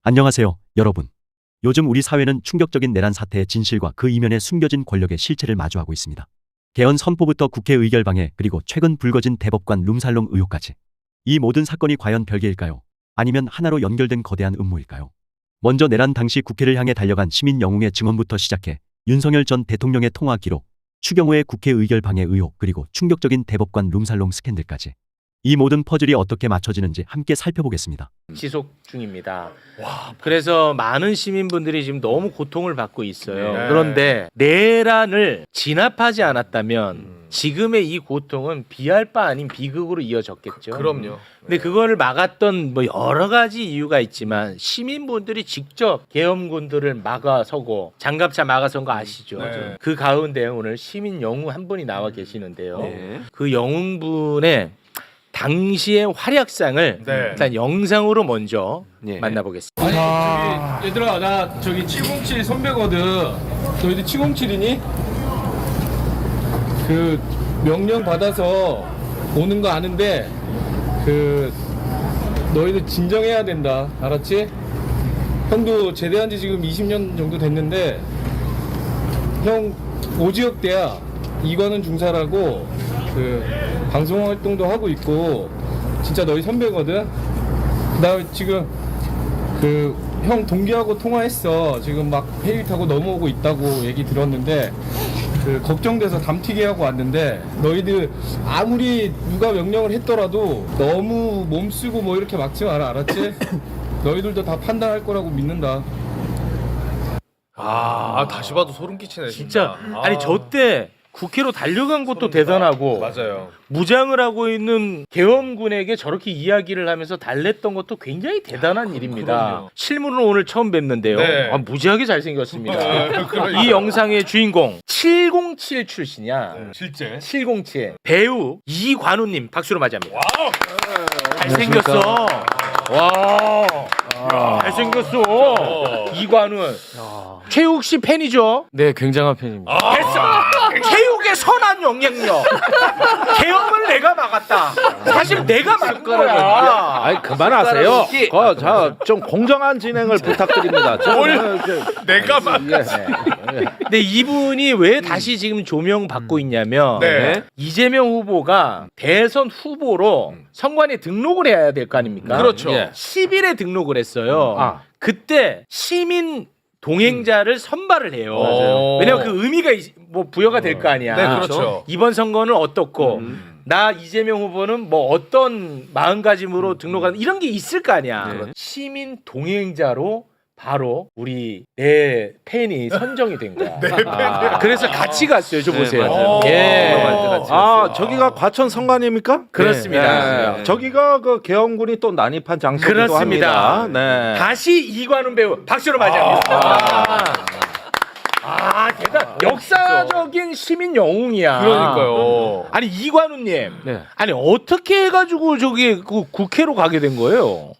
안녕하세요, 여러분. 요즘 우리 사회는 충격적인 내란 사태의 진실과 그 이면에 숨겨진 권력의 실체를 마주하고 있습니다. 개헌 선포부터 국회 의결방해 그리고 최근 불거진 대법관 룸살롱 의혹까지. 이 모든 사건이 과연 별개일까요? 아니면 하나로 연결된 거대한 음모일까요? 먼저 내란 당시 국회를 향해 달려간 시민 영웅의 증언부터 시작해 윤석열 전 대통령의 통화 기록, 추경호의 국회 의결방해 의혹 그리고 충격적인 대법관 룸살롱 스캔들까지. 이 모든 퍼즐이 어떻게 맞춰지는지 함께 살펴보겠습니다. 지속 중입니다. 그래서 많은 시민분들이 지금 너무 고통을 받고 있어요. 네. 그런데 내란을 진압하지 않았다면 지금의 이 고통은 비할 바 아닌 비극으로 이어졌겠죠. 그럼요. 근데 그거를 막았던 뭐 여러 가지 이유가 있지만 시민분들이 직접 계엄군들을 막아서고 장갑차 막아선 거 아시죠? 네. 그 가운데 오늘 시민 영웅 한 분이 나와 계시는데요. 네. 그 영웅분의 당시의 활약상을 네. 일단 영상으로 먼저 예. 만나보겠습니다. 아니 저기 얘들아 나 저기 707 선배거든. 너희들 707이니? 그 명령 받아서 오는 거 아는데 그 너희들 진정해야 된다. 알았지? 형도 제대한 지 지금 20년 정도 됐는데 형 오지혁대야 이관은 중사라고 그 방송 활동도 하고 있고 진짜 너희 선배거든. 나 지금 그 형 동기하고 통화했어. 지금 막 회의 타고 넘어오고 있다고 얘기 들었는데 그 걱정돼서 담튀게 하고 왔는데 너희들 아무리 누가 명령을 했더라도 너무 몸쓰고 뭐 이렇게 막지 마라. 알았지? 너희들도 다 판단할 거라고 믿는다. 다시 봐도 소름 끼치네 진짜 아니 저 때 국회로 달려간 것도 대단하고 맞아요. 무장을 하고 있는 계엄군에게 저렇게 이야기를 하면서 달랬던 것도 굉장히 대단한 일입니다. 그럼요. 실물은 오늘 처음 뵀는데요. 네. 무지하게 잘생겼습니다. 그러니까. 이 영상의 주인공 707 출신이야. 실제 707 배우 이관우님 박수로 맞이합니다. 잘생겼어. 와, 잘생겼어. 이관우. 최욱 씨 팬이죠? 네, 굉장한 팬입니다. 됐어. 최욱의 선한 영향력. 계엄을 내가 막았다. 사실 내가 막은 거야. 아이 그만하세요. 좀 공정한 진행을 부탁드립니다. 내가 막 근데 이분이 왜 다시 지금 조명받고 있냐면 네. 이재명 후보가 대선 후보로 선관위에 등록을 해야 될 거 아닙니까? 그렇죠. 예. 10일에 등록을 했어요. 그때 시민 동행자를 선발을 해요. 맞아요. 왜냐면 그 의미가 뭐 부여가 될 거 아니야. 네, 그렇죠. 이번 선거는 어떻고 나 이재명 후보는 뭐 어떤 마음가짐으로 등록하는 이런 게 있을 거 아니야. 시민 동행자로 바로 우리 내 팬이 선정이 된 거야. 그래서 같이 갔어요. 저 보세요. 맞아요. 예. 저기가 과천 성관입니까? 그렇습니다. 네. 저기가 그 계엄군이 또 난입한 장소기도 그렇습니다. 합니다. 네. 다시 이관훈 배우 박수로 맞이합니다. 대단. 역사적인 시민 영웅이야. 그러니까요. 아니 이관훈님. 네. 아니 어떻게 해가지고 저기 그 국회로 가게 된 거예요?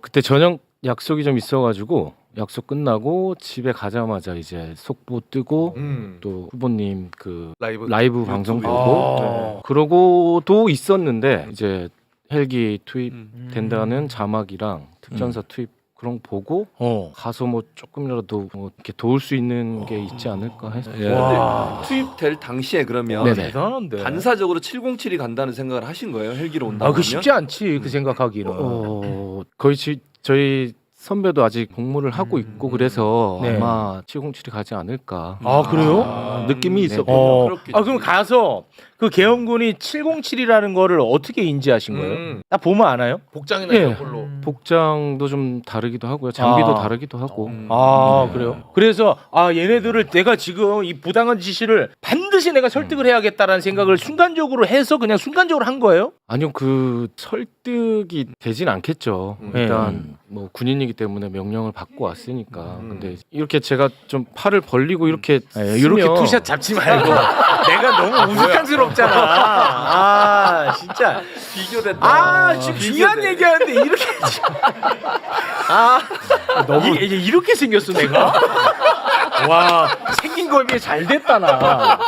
그때 저녁 약속이 좀 있어가지고 약속 끝나고 집에 가자마자 이제 속보 뜨고 또 후보님 그 라이브 방송 보고 네. 그러고도 있었는데 이제 헬기 투입된다는 자막이랑 특전사 투입 그런 거 보고 가서 뭐 조금이라도 뭐 이렇게 도울 수 있는 게 있지 않을까 해서 투입될 당시에 그러면 네네. 대단한데. 반사적으로 707이 간다는 생각을 하신 거예요? 헬기로 온다. 그 쉽지 않지 그 생각하기는. 거의 저희 선배도 아직 복무를 하고 있고 그래서 네. 아마 707이 가지 않을까. 그래요? 느낌이 있었군요. 그럼 가서 그 계엄군이 707이라는 거를 어떻게 인지하신 거예요? 딱 보면 아나요? 복장이나 예. 이런 걸로. 복장도 좀 다르기도 하고요. 장비도 다르기도 하고. 그래요? 그래서 얘네들을 내가 지금 이 부당한 지시를 반드시 내가 설득을 해야겠다라는 생각을 순간적으로 해서 그냥 순간적으로 한 거예요? 아니요, 그 설득이 되진 않겠죠. 일단 뭐 군인이기 때문에 명령을 받고 왔으니까. 근데 이렇게 제가 좀 팔을 벌리고 이렇게 이렇게 쓰면 투샷 잡지 말고 내가 너무 우스꽝스럽잖아. 진짜 비교됐다. 지금 중요한 얘기하는데 이렇게 너무 이렇게 생겼어 내가. 와 생긴 거에 비해 잘 됐다 나.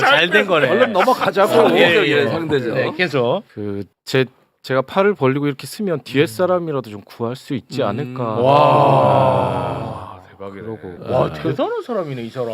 잘 된 거네. 얼른 넘어가자고. 예. 상대죠. 네, 계속 그 제 제가 팔을 벌리고 이렇게 쓰면 뒤에 사람이라도 좀 구할 수 있지 않을까. 와. 대박이네. 그러고 와 대단한 사람이네 이 사람.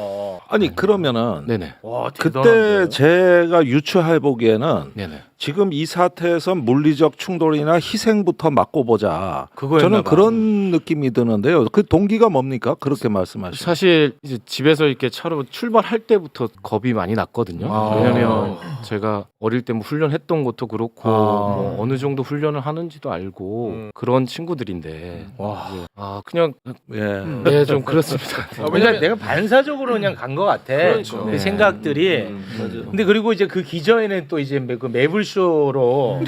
아니 그러면은 네네. 와 그때 대단한데. 제가 유추해 보기에는 네네. 지금 이 사태에서 물리적 충돌이나 희생부터 막고 보자. 그거였나 저는 봐. 그런 느낌이 드는데요. 그 동기가 뭡니까? 그렇게 말씀하시죠. 사실 이제 집에서 이렇게 차로 출발할 때부터 겁이 많이 났거든요. 아. 왜냐면 제가 어릴 때 뭐 훈련했던 것도 그렇고 뭐 어느 정도 훈련을 하는지도 알고 그런 친구들인데 와. 그냥 예. 네, 좀 그렇습니다. 그러니까 내가 반사적으로 그냥 간 것 같아. 그렇죠. 그 네. 생각들이. 맞아. 근데 그리고 이제 그 기저에는 또 이제 그 매불쇼로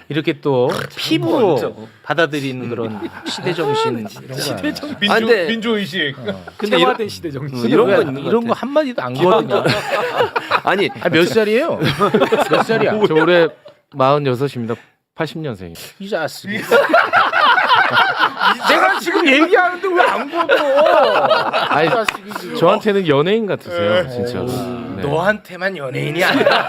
이렇게 또 피부로 받아들이는 그런 시대 정신 이런 거. 아, 근데- 민주 의식. 근데 이런 시대 정신. 이런 거 있는 것 이런 거 같아. 한 마디도 안 거든요. 아니 몇 살이에요? 몇 살이야? 저 올해 46입니다. 80년생이에요. 이 자식. 내가 지금 얘기하는데 왜 안 거둬? 아니, 이 자식이 지금. 저한테는 연예인 같으세요, 진짜로. 네. 너한테만 연예인이 아니라.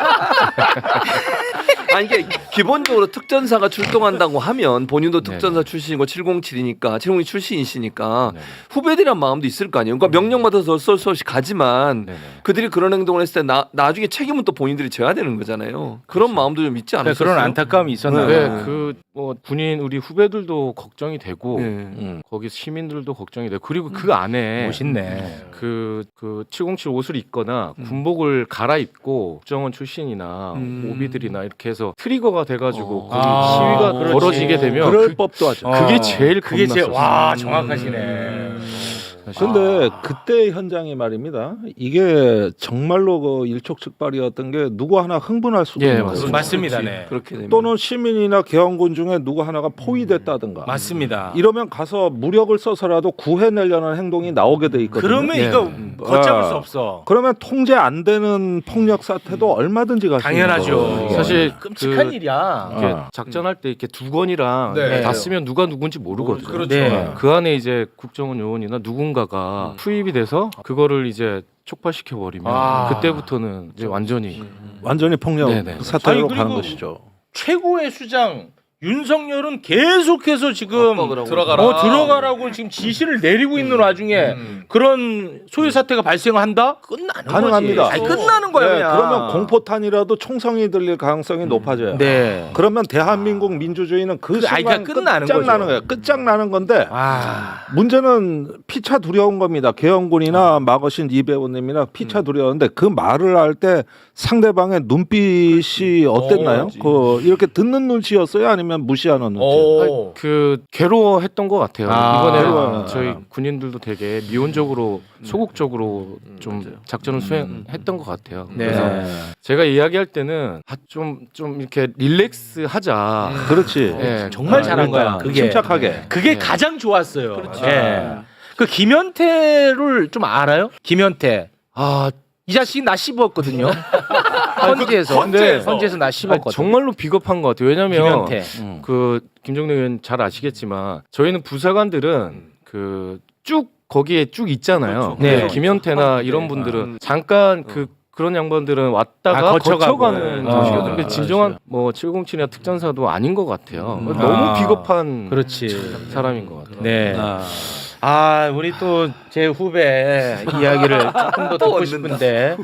아니 이게 기본적으로 특전사가 출동한다고 하면 본인도 네네. 특전사 출신이고 707이니까 702 출신이시니까 네네. 후배들이란 마음도 있을 거 아니에요. 그러니까 명령 받아서 어쩔 수 없이 가지만 네네. 그들이 그런 행동을 했을 때 나중에 책임은 또 본인들이 져야 되는 거잖아요. 그런 마음도 좀 있지 않았어요? 그런 안타까움이 있었나 네, 봐요. 뭐 군인 우리 후배들도 걱정이 되고 네. 거기 시민들도 걱정이 되고 그리고 그 안에 멋있네. 그 707 옷을 입거나 군복을 갈아입고 국정원 출신이나 오비들이나 이렇게 해서 트리거가 돼가지고 거기 아, 시위가 그렇지. 벌어지게 되면 그럴 법도 하죠. 그게 제일 그게 제일 겁났었어요. 와 정확하시네. 근데 그때 현장이 말입니다. 이게 정말로 그 일촉즉발이었던 게 누구 하나 흥분할 수도 예, 있는 맞습니다. 거죠. 맞습니다. 네. 그렇게 되면 또는 시민이나 개헌군 중에 누구 하나가 포위됐다든가 맞습니다. 이러면 가서 무력을 써서라도 구해내려는 행동이 나오게 돼 있거든요. 그러면 네. 이거 걷잡을 아. 수 없어. 그러면 통제 안 되는 폭력 사태도 얼마든지 갈 수 있는 당연하죠. 거예요. 사실 끔찍한 그- 일이야. 이렇게 아. 작전할 때 이렇게 두건이랑 네. 다 쓰면 누가 누군지 모르거든요. 그렇죠. 네. 그 안에 이제 국정원 요원이나 누군가가 투입이 돼서 그거를 이제 촉발시켜 버리면 아. 그때부터는 이제 완전히 완전히 폭력 네네. 사태로 아니, 가는 그리고 것이죠. 최고의 수장 윤석열은 계속해서 지금 들어가라. 들어가라고 지금 지시를 내리고 있는 와중에 그런 소요 사태가 발생한다? 끝나는 가능합니다. 거지. 아니, 끝나는 거야 네, 그냥. 그러면 공포탄이라도 총성이 들릴 가능성이 높아져요. 네. 그러면 대한민국 민주주의는 그 아니, 순간 그러니까 끝나는 끝장나는 거죠. 거예요. 끝장나는 건데 아. 문제는 피차 두려운 겁니다. 개헌군이나 마거신 이 배우님이나 피차 두려운데 그 말을 할 때 상대방의 눈빛이 어땠나요? 그 이렇게 듣는 눈치였어요? 아니면 무시하는 눈치? 오. 그 괴로워했던 것 같아요. 괴로워요. 이번에 저희 군인들도 되게 미온적으로 소극적으로 좀 작전을 수행했던 것 같아요. 네. 그래서 제가 이야기할 때는 좀 이렇게 릴렉스 하자. 그렇지. 예, 정말 잘한 거야. 그게 침착하게. 그게 네. 가장 좋았어요. 그렇죠. 예. 그 김현태를 좀 알아요? 김현태. 아, 이 자식 나 씹었거든요. 헌재에서. 헌재에서 나 씹었거든. 정말로 비겁한 것 같아요. 왜냐면 김현태. 그 김정래 의원 잘 아시겠지만 저희는 부사관들은 그 쭉 거기에 쭉 있잖아요. 네. 근데 김현태나 이런 분들은 잠깐 그런 양반들은 왔다가 거쳐가는 정식이거든요. 근데 진정한 뭐 707이나 특전사도 아닌 것 같아요. 너무 비겁한 그렇지. 사람인 것 같아요. 네. 우리 또 제 후배 이야기를 조금 더 듣고 싶은데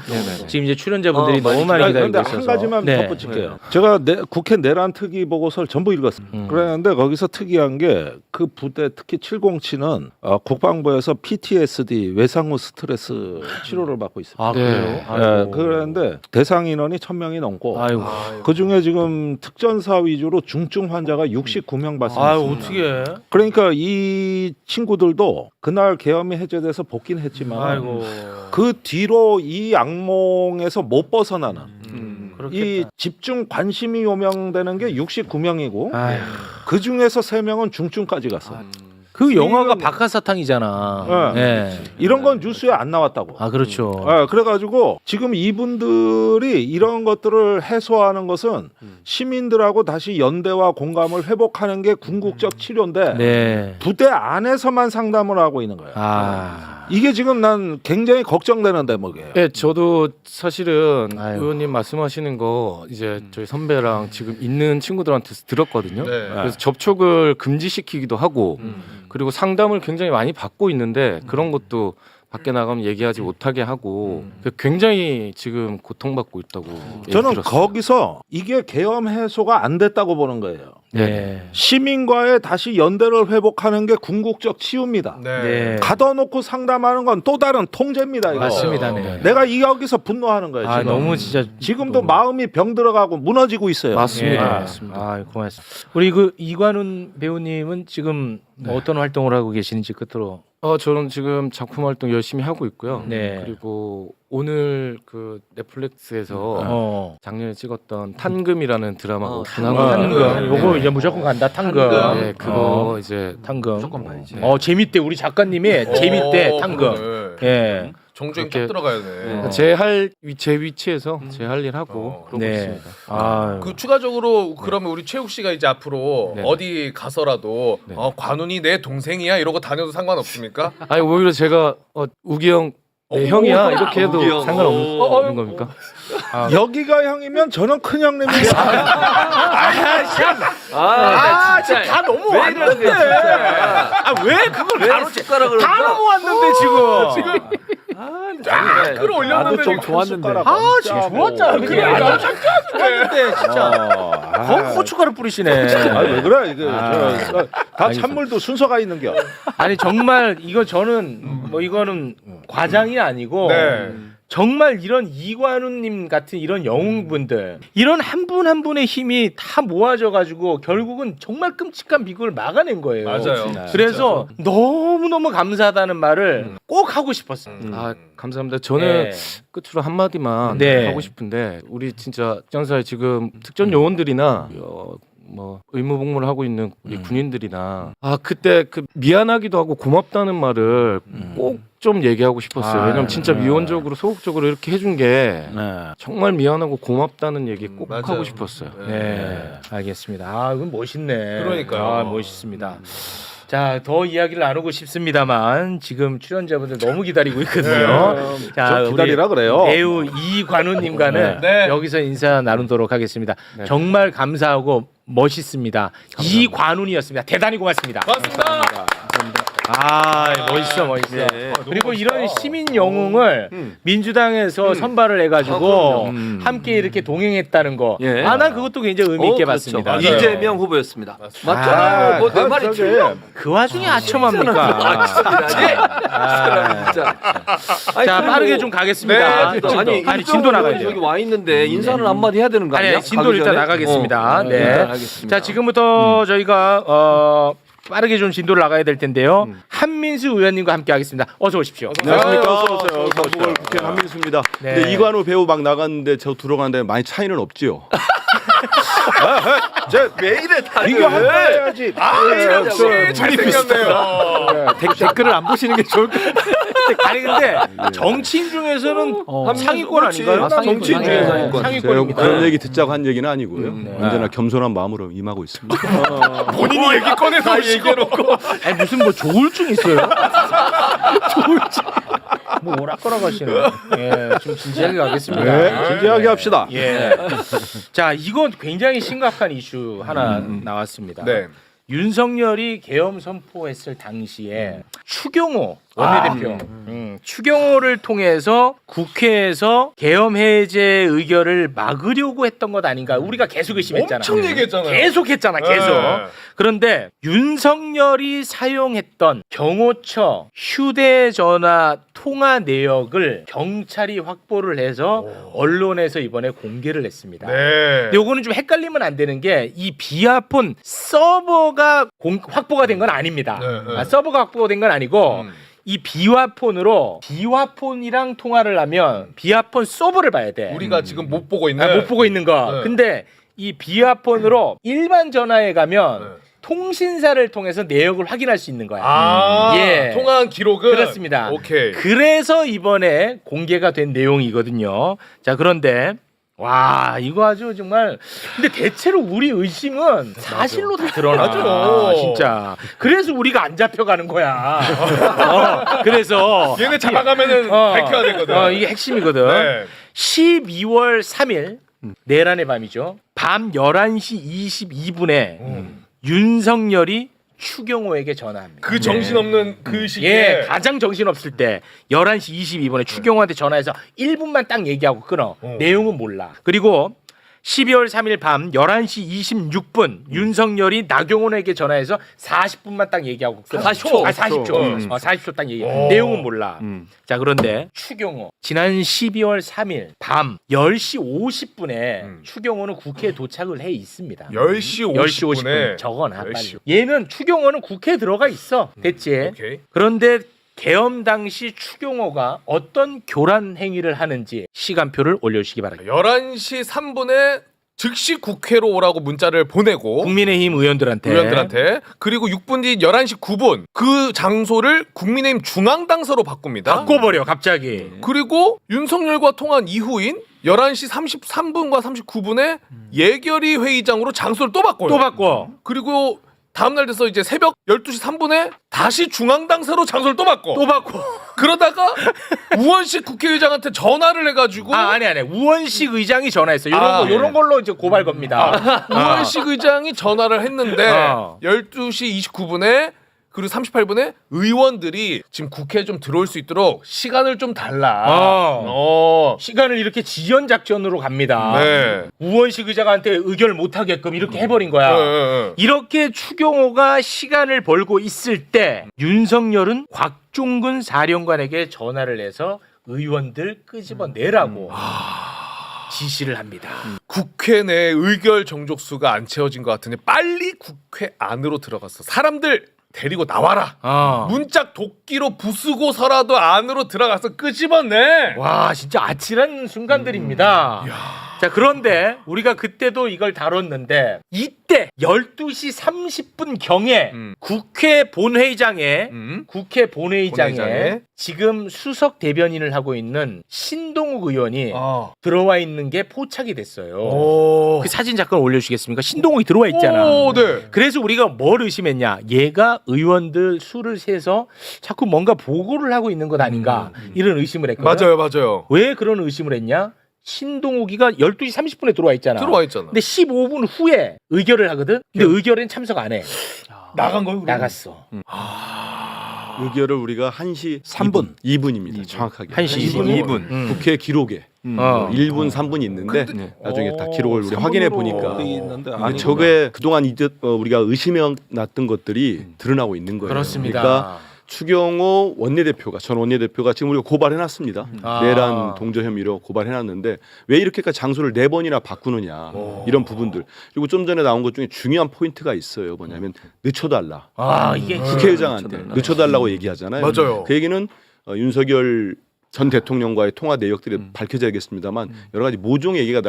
지금 이제 출연자분들이 너무 많이 아니, 기다리고 근데 있어서 한 가지만 네. 덧붙일게요. 제가 국회 내란 특위 보고서를 전부 읽었습니다. 그랬는데 거기서 특이한 게 그 부대 특히 707은 국방부에서 PTSD 외상 후 스트레스 치료를 받고 있습니다. 아 그래요? 네. 예, 그런데 대상 인원이 1,000명이 넘고 아이고. 그 중에 지금 특전사 위주로 중증 환자가 69명 발생했습니다. 어떻게? 그러니까 이 친구들도 그날 계엄이 해제돼서 복귀는 했지만 아이고. 그 뒤로 이 악몽에서 못 벗어나는 이 집중 관심이 요명되는 게 69명이고 아이고. 그 중에서 3명은 중증까지 갔어요. 그 영화가 박하사탕이잖아. 네. 이런 건 뉴스에 안 나왔다고. 아 그렇죠. 그래가지고 지금 이분들이 이런 것들을 해소하는 것은 시민들하고 다시 연대와 공감을 회복하는 게 궁극적 치료인데 네. 부대 안에서만 상담을 하고 있는 거예요. 아. 이게 지금 난 굉장히 걱정되는 대목이에요. 네, 저도 사실은 아유. 의원님 말씀하시는 거 이제 저희 선배랑 지금 있는 친구들한테 들었거든요. 네. 그래서 접촉을 금지시키기도 하고 그리고 상담을 굉장히 많이 받고 있는데 그런 것도 밖에 나가면 얘기하지 못하게 하고 굉장히 지금 고통받고 있다고 저는 얘기 들었어요. 거기서 이게 계엄 해소가 안 됐다고 보는 거예요. 네. 시민과의 다시 연대를 회복하는 게 궁극적 치유입니다. 네. 가둬놓고 상담하는 건 또 다른 통제입니다. 이거. 맞습니다. 네. 내가 여기서 분노하는 거예요. 아 지금. 너무 진짜 지금도 마음이 병 들어가고 무너지고 있어요. 맞습니다. 예. 맞습니다. 아 고맙습니다. 우리 그 이관훈 배우님은 지금 어떤 활동을 하고 계시는지 끝으로. 저는 지금 작품 활동 열심히 하고 있고요. 네. 그리고 오늘 그 넷플릭스에서 작년에 찍었던 탄금이라는 드라마가 오픈하고 탄금. 요거 이제 무조건 간다. 탄금. 네, 그거 이제 탄금. 무조건 봐야지. 재밌대. 우리 작가님이 재밌대. 탄금. 예. 정주행 그렇게- 딱 들어가야 돼. 제 위치에서 제 할 일 하고 그러고 네. 있습니다. 아. 그 추가적으로 그러면 우리 최욱 씨가 이제 앞으로 네. 어디 가서라도 네. 관훈이 내 동생이야 이러고 다녀도 상관없습니까? 아니 오히려 제가 우기 형 내 형이야 이렇게 해도 우기 형. 상관없는 겁니까? 여기가 형이면 저는 큰 형님입니다. 진짜 다 너무 왜 이러는 거야 진짜. 왜 그걸 왜 숟가락을 다 넘어왔는데 지금. 끌어올렸는데 좀 좋았는데. 지금 좋았잖아. 그래. 나도 좋았는데 진짜. 거기 고춧가루 뿌리시네. 왜 그래? 이게 다 찬물도 순서가 있는겨. 아니 정말 이거 저는 뭐 이거는 과장이 아니고 네. 정말 이런 이관훈님 같은 이런 영웅분들 이런 한 분 한 분의 힘이 다 모아져 가지고 결국은 정말 끔찍한 비극을 막아낸 거예요. 맞아요. 그래서 너무너무 감사하다는 말을 꼭 하고 싶었어요. 아 감사합니다. 저는 네. 끝으로 한 마디만 네. 하고 싶은데 우리 진짜 특전사에 지금 특전 요원들이나 뭐 의무복무를 하고 있는 우리 군인들이나 그때 그 미안하기도 하고 고맙다는 말을 꼭 좀 얘기하고 싶었어요. 왜냐면 진짜 미온적으로 소극적으로 이렇게 해준 게 정말 미안하고 고맙다는 얘기 꼭 맞아요. 하고 싶었어요. 네, 알겠습니다. 아, 이건 멋있네. 그러니까요. 아, 멋있습니다. 자, 더 이야기를 나누고 싶습니다만 지금 출연자분들 너무 기다리고 있거든요. 자, 좀 기다리라 그래요. 배우 이관훈님과는 네. 여기서 인사 나누도록 하겠습니다. 정말 감사하고 멋있습니다. 이관훈이었습니다. 대단히 고맙습니다. 고맙습니다. 아, 멋있어. 그리고 이런 시민 영웅을 민주당에서 선발을 해가지고 함께 이렇게 동행했다는 거. 예. 난 그것도 굉장히 의미 있게 봤습니다. 맞아요. 이재명 후보였습니다. 맞습니다. 맞잖아요. 뭐내 말이 틀려. 그 와중에 아첨합니까? 진짜. 자, 빠르게 좀 가겠습니다. 네, 아니, 진도 나가야 돼요. 여기 와 있는데 인사를 한마디 해야 되는 거 아니야? 아니, 진도 일단 나가겠습니다. 네. 알겠습니다. 자, 지금부터 저희가 빠르게 좀 진도를 나가야 될 텐데요. 한민수 의원님과 함께 하겠습니다. 어서 오십시오. 안녕하십니까. 서부걸 국회 한민수입니다. 네. 근데 이관우 배우 막 나갔는데 저 들어가는데 많이 차이는 없지요. 왜 이래 다들? 이거 한번 해야지. 역시 잘생겼네요. 댓글을 안 보시는 게 좋을 것 같아요. 아니 근데 정치인 중에서는 상위권 아닌가요? 정치인 중에 상위권. 제가 상위권입니다. 그런 얘기 듣자고 한 얘기는 아니고요. 언제나 겸손한 마음으로 임하고 있습니다. 본인이 얘기 꺼내서 얘기해놓고. 아니 무슨 뭐 조울증 있어요? 조울증. 뭐 오락가락 하시네. 예, 좀 진지하게 가겠습니다. 네, 진지하게 합시다. 예. 자, 이건 굉장히 심각한 이슈 하나 나왔습니다. 네. 윤석열이 계엄 선포했을 당시에 추경호 원내대표, 추경호를 통해서 국회에서 계엄 해제 의결을 막으려고 했던 것 아닌가? 우리가 계속 의심했잖아. 엄청 얘기했잖아요. 계속 했잖아, 계속. 네. 그런데 윤석열이 사용했던 경호처 휴대전화 통화 내역을 경찰이 확보를 해서 언론에서 이번에 공개를 했습니다. 네. 근데 요거는 좀 헷갈리면 안 되는 게 이 비아폰 서버가 확보가 된 건 아닙니다. 네. 서버가 확보가 된 건 아니고 이 비화폰으로 비화폰이랑 통화를 하면 비화폰 서버를 봐야 돼. 우리가 지금 못 보고 있는. 못 보고 있는 거. 네. 근데 이 비화폰으로 일반 전화에 가면 네. 통신사를 통해서 내역을 확인할 수 있는 거야. 예. 통화한 기록은 그렇습니다. 오케이. 그래서 이번에 공개가 된 내용이거든요. 자, 그런데 와 이거 아주 정말 근데 대체로 우리 의심은 사실로 다 드러나. 맞아. 진짜. 그래서 우리가 안 잡혀가는 거야. 그래서 얘네 잡아가면은 밝혀야 되거든. 이게 핵심이거든. 네. 12월 3일 내란의 밤이죠. 밤 11시 22분에 윤석열이 추경호에게 전화합니다. 그 정신없는 그 시기에 예, 가장 정신없을 때 11시 22분에 추경호한테 전화해서 1분만 딱 얘기하고 끊어. 내용은 몰라. 그리고 12월 3일 밤 11시 26분 윤석열이 나경원에게 전화해서 40분만 딱 얘기하고 끊어. 40초. 40초. 40초 딱 얘기. 내용은 몰라. 자, 그런데 추경호 지난 12월 3일 밤 10시 50분에 추경호는 국회에 도착을 해 있습니다. 10시 50분에 적어놔 빨리. 10시. 얘는 추경호는 국회에 들어가 있어. 됐지? 오케이. 그런데 계엄 당시 추경호가 어떤 교란 행위를 하는지 시간표를 올려주시기 바랍니다. 11시 3분에 즉시 국회로 오라고 문자를 보내고 국민의힘 의원들한테 그리고 6분 뒤 11시 9분 그 장소를 국민의힘 중앙당서로 바꿉니다. 바꿔버려 갑자기. 그리고 윤석열과 통한 이후인 11시 33분과 39분에 예결위 회의장으로 장소를 또 바꿔요. 또 바꿔. 그리고 다음날 돼서 이제 새벽 12시 3분에 다시 중앙당사로 장소를 또 바꿔. 또 바꿔. 그러다가 우원식 국회의장한테 전화를 해가지고 아니 우원식 의장이 전화했어. 아, 요런 걸로 이제 고발 겁니다. 우원식 의장이 전화를 했는데 12시 29분에 그리고 38분에 의원들이 지금 국회에 좀 들어올 수 있도록 시간을 좀 달라. 시간을 이렇게 지연 작전으로 갑니다. 네. 우원식 의장한테 의결 못 하게끔 이렇게 해버린 거야. 이렇게 추경호가 시간을 벌고 있을 때 윤석열은 곽종근 사령관에게 전화를 해서 의원들 끄집어내라고 지시를 합니다. 국회 내 의결 정족수가 안 채워진 것 같으니 빨리 국회 안으로 들어갔어. 사람들 데리고 나와라. 문짝 도끼로 부수고서라도 안으로 들어가서 끄집어내. 와 진짜 아찔한 순간들입니다. 자 그런데 우리가 그때도 이걸 다뤘는데 이때 12시 30분 경에 국회 본회의장에 본회의장에 지금 수석 대변인을 하고 있는 신동욱 의원이 들어와 있는 게 포착이 됐어요. 그 사진 잠깐 올려주시겠습니까? 신동욱이 들어와 있잖아. 네. 그래서 우리가 뭘 의심했냐? 얘가 의원들 수를 세서 자꾸 뭔가 보고를 하고 있는 것 아닌가 이런 의심을 했거든. 맞아요. 왜 그런 의심을 했냐? 신동욱이가 12시 30분에 들어와 있잖아. 들어와 있잖아. 근데 15분 후에 의결을 하거든. 근데 의결엔 참석 안 해. 나간 거요? 나갔어. 의결을 우리가 1시 3분. 2분입니다. 정확하게. 1시 2분. 국회 기록에 1분 3분이 있는데 나중에 다 기록을 우리 확인해 보니까 있는데 근데 저게 그동안 우리가 의심해 놨던 것들이 드러나고 있는 거예요. 그렇습니다. 그러니까 추경호 원내대표가 전 원내대표가 지금 우리가 고발해놨습니다. 내란 동조 혐의로 고발해놨는데 왜 이렇게까지 장소를 4번이나 바꾸느냐 이런 부분들. 그리고 좀 전에 나온 것 중에 중요한 포인트가 있어요. 뭐냐면 늦춰달라. 이게 국회의장한테 늦춰달라고 얘기하잖아요. 맞아요. 그 얘기는 윤석열 전 대통령과의 통화 내역들이 밝혀져야겠습니다만 여러 가지 모종 얘기가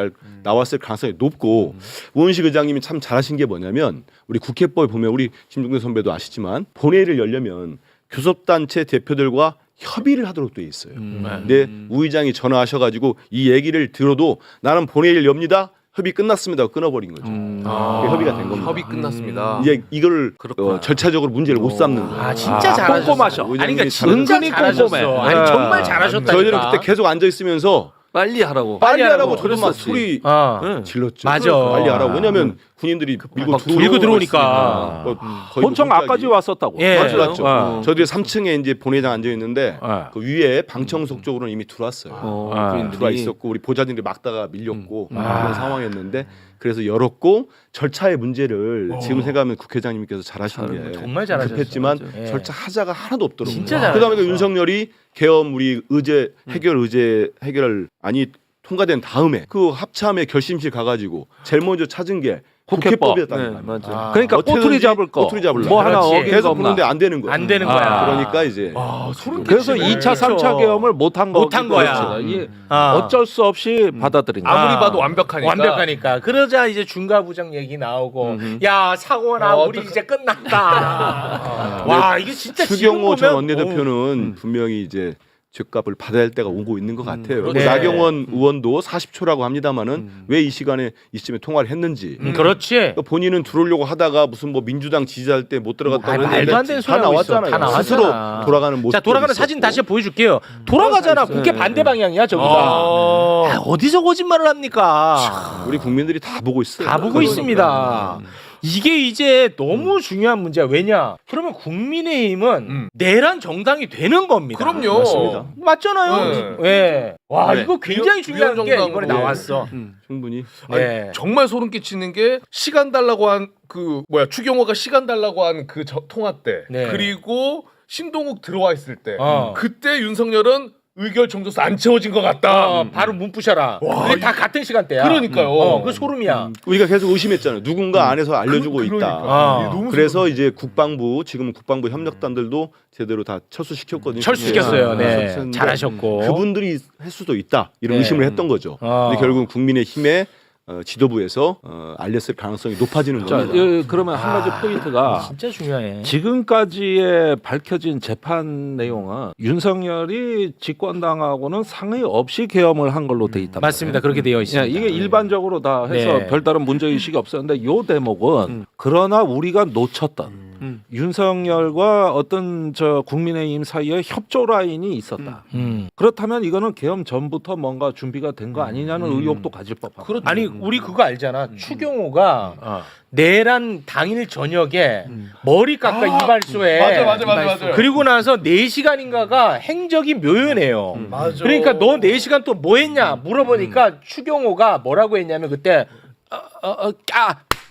나왔을 가능성이 높고 우원식 의장님이 참 잘하신 게 뭐냐면 우리 국회법에 보면 우리 김종대 선배도 아시지만 본회의를 열려면 교섭단체 대표들과 협의를 하도록 돼 있어요. 근데 우 의장이 전화하셔가지고 이 얘기를 들어도 나는 본회의를 엽니다. 협의 끝났습니다. 끊어버린 거죠. 그게 협의가 된 겁니다. 협의 끝났습니다. 이제 이걸 절차적으로 문제를 못 삼는 거예요. 진짜 잘하셨어. 꼼꼼하셔. 아니 그러니까 의장님이 진짜 은근히 잘하셨어. 꼼꼼해. 아니 정말 잘하셨다니까. 저희들은 그때 계속 앉아 있으면서 빨리 하라고. 빨리 하라고 하라고 저도 막 소리 질렀죠. 맞아. 빨리 하라고. 왜냐하면 군인들이 밀고 들어오니까. 본청 앞까지 왔었다고. 예. 맞죠. 저희들이 3층에 이제 본회의장 앉아 있는데 그 위에 방청석 쪽으로는 이미 들어왔어요. 들어와 있었고 우리 보좌진들이 막다가 밀렸고 그런 상황이었는데 그래서 열었고 절차의 문제를 지금 생각하면 국회의장님께서 잘하신 게 정말 잘하셨어. 급했지만 예. 절차 하자가 하나도 없더라고요. 진짜 잘하셨어. 그다음에 윤석열이 계엄 우리 해결안이 통과된 다음에 그 합참의 결심실 가가지고 제일 먼저 찾은 게 국회법이었다는 거예요. 맞아. 그러니까 꼬투리 잡을 거. 꼬투리 잡으려고. 뭐 하나 그렇지. 어기가 계속 없나. 보는데 안 되는 거야. 안 되는 거야. 그러니까 이제 그래서 2차, 3차 계엄을 못한 거. 못한 거야. 이게 어쩔 수 없이 받아들인 거야. 아무리 봐도 완벽하니까. 완벽하니까. 그러자 이제 중과부장 얘기 나오고 야 사고나 우리 이제 끝났다. 와 이게 진짜 지금 추경호 전 보면 원내대표는 분명히 이제 죗값을 받아야 할 때가 오고 있는 것 같아요. 그렇죠. 나경원 의원도 40초라고 합니다만은 왜 이 시간에 이쯤에 통화를 했는지. 그렇지. 그러니까 본인은 들어오려고 하다가 무슨 뭐 민주당 지지할 때 못 들어갔다고 말도 안 되는 소리 다 하고 있어. 나왔잖아요. 다 나왔잖아. 스스로 돌아가는 모습. 자, 돌아가는 사진 다시 보여줄게요. 돌아가잖아. 국회 반대 방향이야 저기가. 아, 어디서 거짓말을 합니까? 우리 국민들이 다 보고 있어요. 다 보고 있습니다. 이게 이제 너무 중요한 문제야. 왜냐? 그러면 국민의힘은 내란 정당이 되는 겁니다. 그럼요. 맞습니다. 맞잖아요. 예. 와, 네. 이거 굉장히 중요한 게 위헌정당으로. 이번에 나왔어. 충분히. 네. 아니, 정말 소름 끼치는 게 시간 달라고 한 그 추경호가 시간 달라고 한 그 통화 때 네. 그리고 신동욱 들어와 있을 때 어. 그때 윤석열은 의결 정도수 안 채워진 것 같다. 바로 문 부셔라. 근데 다 같은 시간대야. 그러니까요. 그 소름이야. 우리가 계속 의심했잖아요. 누군가 안에서 알려주고 그러니까. 있다. 아. 너무 그래서 이제 국방부 지금 국방부 협력단들도 제대로 다 철수시켰거든요. 철수시켰어요. 네. 철수했는데 잘하셨고. 그분들이 할 수도 있다 이런 네. 의심을 했던 거죠. 근데 결국 국민의힘의 지도부에서 알렸을 가능성이 높아지는 자, 겁니다. 그러면 한 가지 포인트가 진짜 중요해. 지금까지의 밝혀진 재판 내용은 윤석열이 집권당하고는 상의 없이 계엄을 한 걸로 돼 있다. 맞습니다. 그렇게 되어 있습니다. 이게 일반적으로 다 해서 네. 별다른 문제의식이 없었는데 요 대목은 그러나 우리가 놓쳤던 윤석열과 어떤 국민의힘 사이에 협조 라인이 있었다. 그렇다면 이거는 계엄 전부터 뭔가 준비가 된 거 아니냐는 의혹도 가질 법하고. 아니 우리 그거 알잖아. 추경호가 내란 당일 저녁에 머리 깎아 이발소에 맞아. 그리고 나서 4시간인가가 행적이 묘연해요. 맞아. 그러니까 너 4시간 또 뭐 했냐 물어보니까 추경호가 뭐라고 했냐면 그때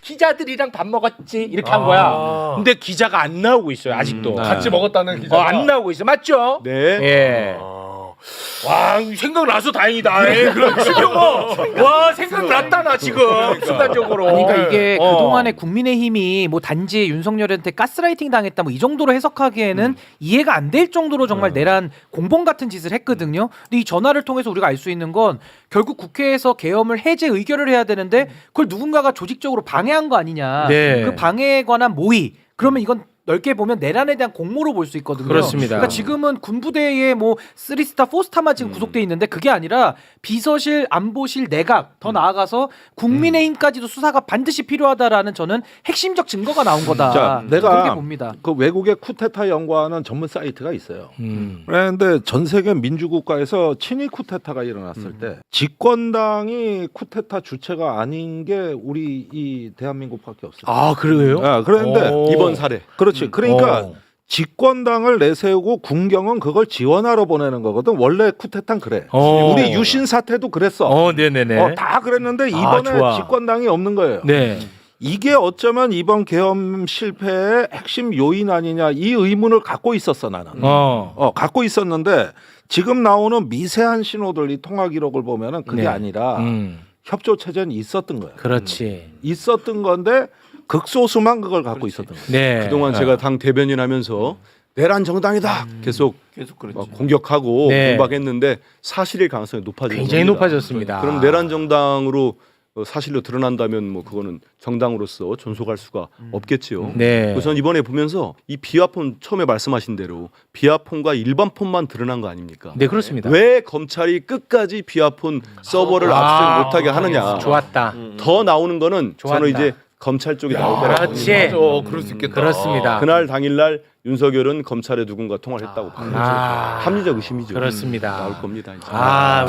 기자들이랑 밥 먹었지 이렇게 한 거야. 근데 기자가 안 나오고 있어요 아직도. 같이 먹었다는 기자가 안 나오고 있어. 맞죠? 네. 예. 와 생각나서 다행이다. 에이, 그럼 추경호. 와 생각났다 나 지금 순간적으로. 그러니까 이게 그동안에 국민의힘이 뭐 단지 윤석열한테 가스라이팅 당했다 뭐 이 정도로 해석하기에는 이해가 안 될 정도로 정말 내란 공범 같은 짓을 했거든요. 근데 이 전화를 통해서 우리가 알 수 있는 건 결국 국회에서 계엄을 해제 의결을 해야 되는데 그걸 누군가가 조직적으로 방해한 거 아니냐. 네. 그 방해에 관한 모의. 그러면 이건 넓게 보면 내란에 대한 공모로 볼 수 있거든요. 그렇습니다. 그러니까 지금은 군부대에 뭐 3스타, 4스타만 지금 구속돼 있는데 그게 아니라 비서실, 안보실, 내각 더 나아가서 국민의힘까지도 수사가 반드시 필요하다라는 저는 핵심적 증거가 나온 거다. 자, 그렇게 내가 봅니다. 그 외국의 쿠데타 연구하는 전문 사이트가 있어요. 그런데 전 세계 민주국가에서 친위 쿠데타가 일어났을 때 집권당이 쿠데타 주체가 아닌 게 우리 이 대한민국밖에 없어요. 아 그래요? 그런데 오. 이번 사례. 그렇지. 그러니까 집권당을 내세우고 군경은 그걸 지원하러 보내는 거거든. 원래 쿠데타는 그래. 우리 유신 사태도 그랬어. 네네네. 다 그랬는데 이번에 좋아. 집권당이 없는 거예요. 네. 이게 어쩌면 이번 계엄 실패의 핵심 요인 아니냐 이 의문을 갖고 있었어 나는. 갖고 있었는데 지금 나오는 미세한 신호들 이 통화 기록을 보면은 그게 네. 아니라 협조 체제는 있었던 거예요. 그렇지. 있었던 건데 극소수만 그걸 갖고 있었던 거예요. 네. 그동안 제가 당 대변인 하면서 내란 정당이다 계속 그랬죠. 공격하고 네. 공박했는데 사실일 가능성이 높아지는 굉장히 겁니다. 높아졌습니다. 그럼 내란 정당으로 사실로 드러난다면 뭐 그거는 정당으로서 존속할 수가 없겠지요. 네. 우선 이번에 보면서 이 비화폰 처음에 말씀하신 대로 비화폰과 일반 폰만 드러난 거 아닙니까? 네 그렇습니다. 왜 검찰이 끝까지 비화폰 서버를 압수수색 못하게 하느냐? 좋았다. 더 나오는 거는 좋았다. 저는 이제 검찰 쪽이 나올 거라고 그렇지. 맞아. 그럴 수 있겠다. 그렇습니다. 그날 당일날 윤석열은 검찰에 누군가 통화를 했다고 봐요. 합리적 의심이죠. 그렇습니다. 나올 겁니다. 이제.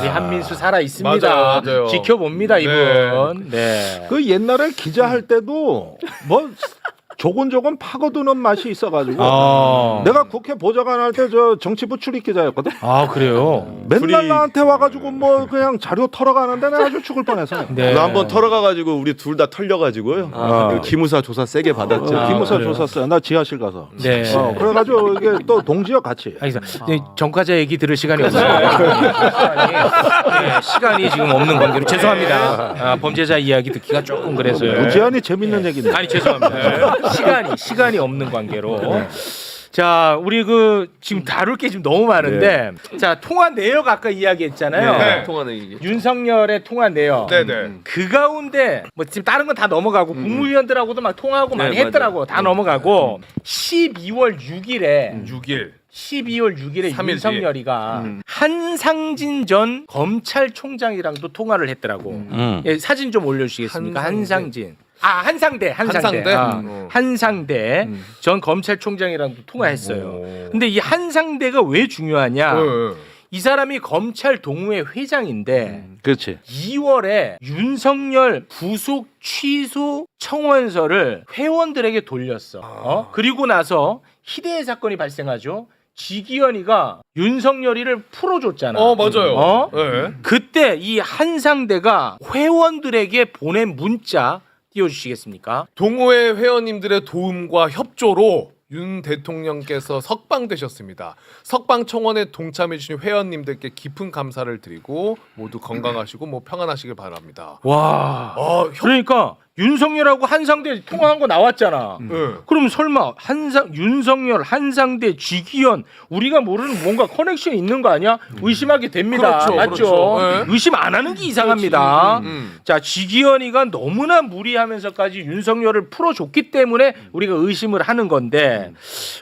우리 한민수 살아 있습니다. 맞아요. 지켜봅니다 이분. 네. 그 옛날에 기자할 때도 뭐 조곤조곤 파고드는 맛이 있어가지고 내가 국회 보좌관 할 때 저 정치부 출입 기자였거든. 그래요. 맨날 나한테 와가지고 뭐 그냥 자료 털어가는데 내가 아주 죽을 뻔해서. 네. 나 한번 털어가가지고 우리 둘 다 털려가지고요. 그 기무사 조사 세게 받았죠. 기무사 그래요? 조사했어요. 나 지하실 가서. 네. 그래가지고 이게 또 동지와 같이. 알겠습니다. 정과자 얘기 들을 시간이 없어요. 시간이 지금 없는 관계로 죄송합니다. 범죄자 이야기 듣기가 조금 그래서요. 무지한히 재밌는 얘기인데. 아니 죄송합니다. 시간이 없는 관계로. 자, 우리 지금 다룰 게 지금 너무 많은데 자, 통화 내역 아까 이야기했잖아요. 네. 통화는 이게 윤석열의 통화 내역. 네네. 그 가운데 뭐 지금 다른 건 다 넘어가고 국무위원들하고도 막 통화하고 많이 맞아요. 했더라고. 다 넘어가고 12월 6일에 6일. 12월 6일에 3일 윤석열이가 한상진 전 검찰총장이랑도 통화를 했더라고. 예, 사진 좀 올려주시겠습니까? 한상진. 한상대. 한상대? 한상대 전 검찰총장이랑도 통화했어요. 근데 이 한상대가 왜 중요하냐? 이 사람이 검찰 동호회 회장인데 그렇지. 2월에 윤석열 부속 취소 청원서를 회원들에게 돌렸어. 그리고 나서 희대의 사건이 발생하죠. 지기현이가 윤석열이를 풀어줬잖아. 맞아요. 네. 그때 이 한상대가 회원들에게 보낸 문자 띄워주시겠습니까? 동호회 회원님들의 도움과 협조로 윤 대통령께서 석방되셨습니다. 석방 청원에 동참해주신 회원님들께 깊은 감사를 드리고 모두 건강하시고 평안하시길 바랍니다. 와, 그러니까 윤석열하고 한상대 통화한 거 나왔잖아. 그럼 설마 윤석열, 한상대, 지기현 우리가 모르는 뭔가 커넥션이 있는 거 아니야? 의심하게 됩니다. 그렇죠, 맞죠? 그렇죠. 네. 의심 안 하는 게 이상합니다. 자, 지기현이가 너무나 무리하면서까지 윤석열을 풀어줬기 때문에 우리가 의심을 하는 건데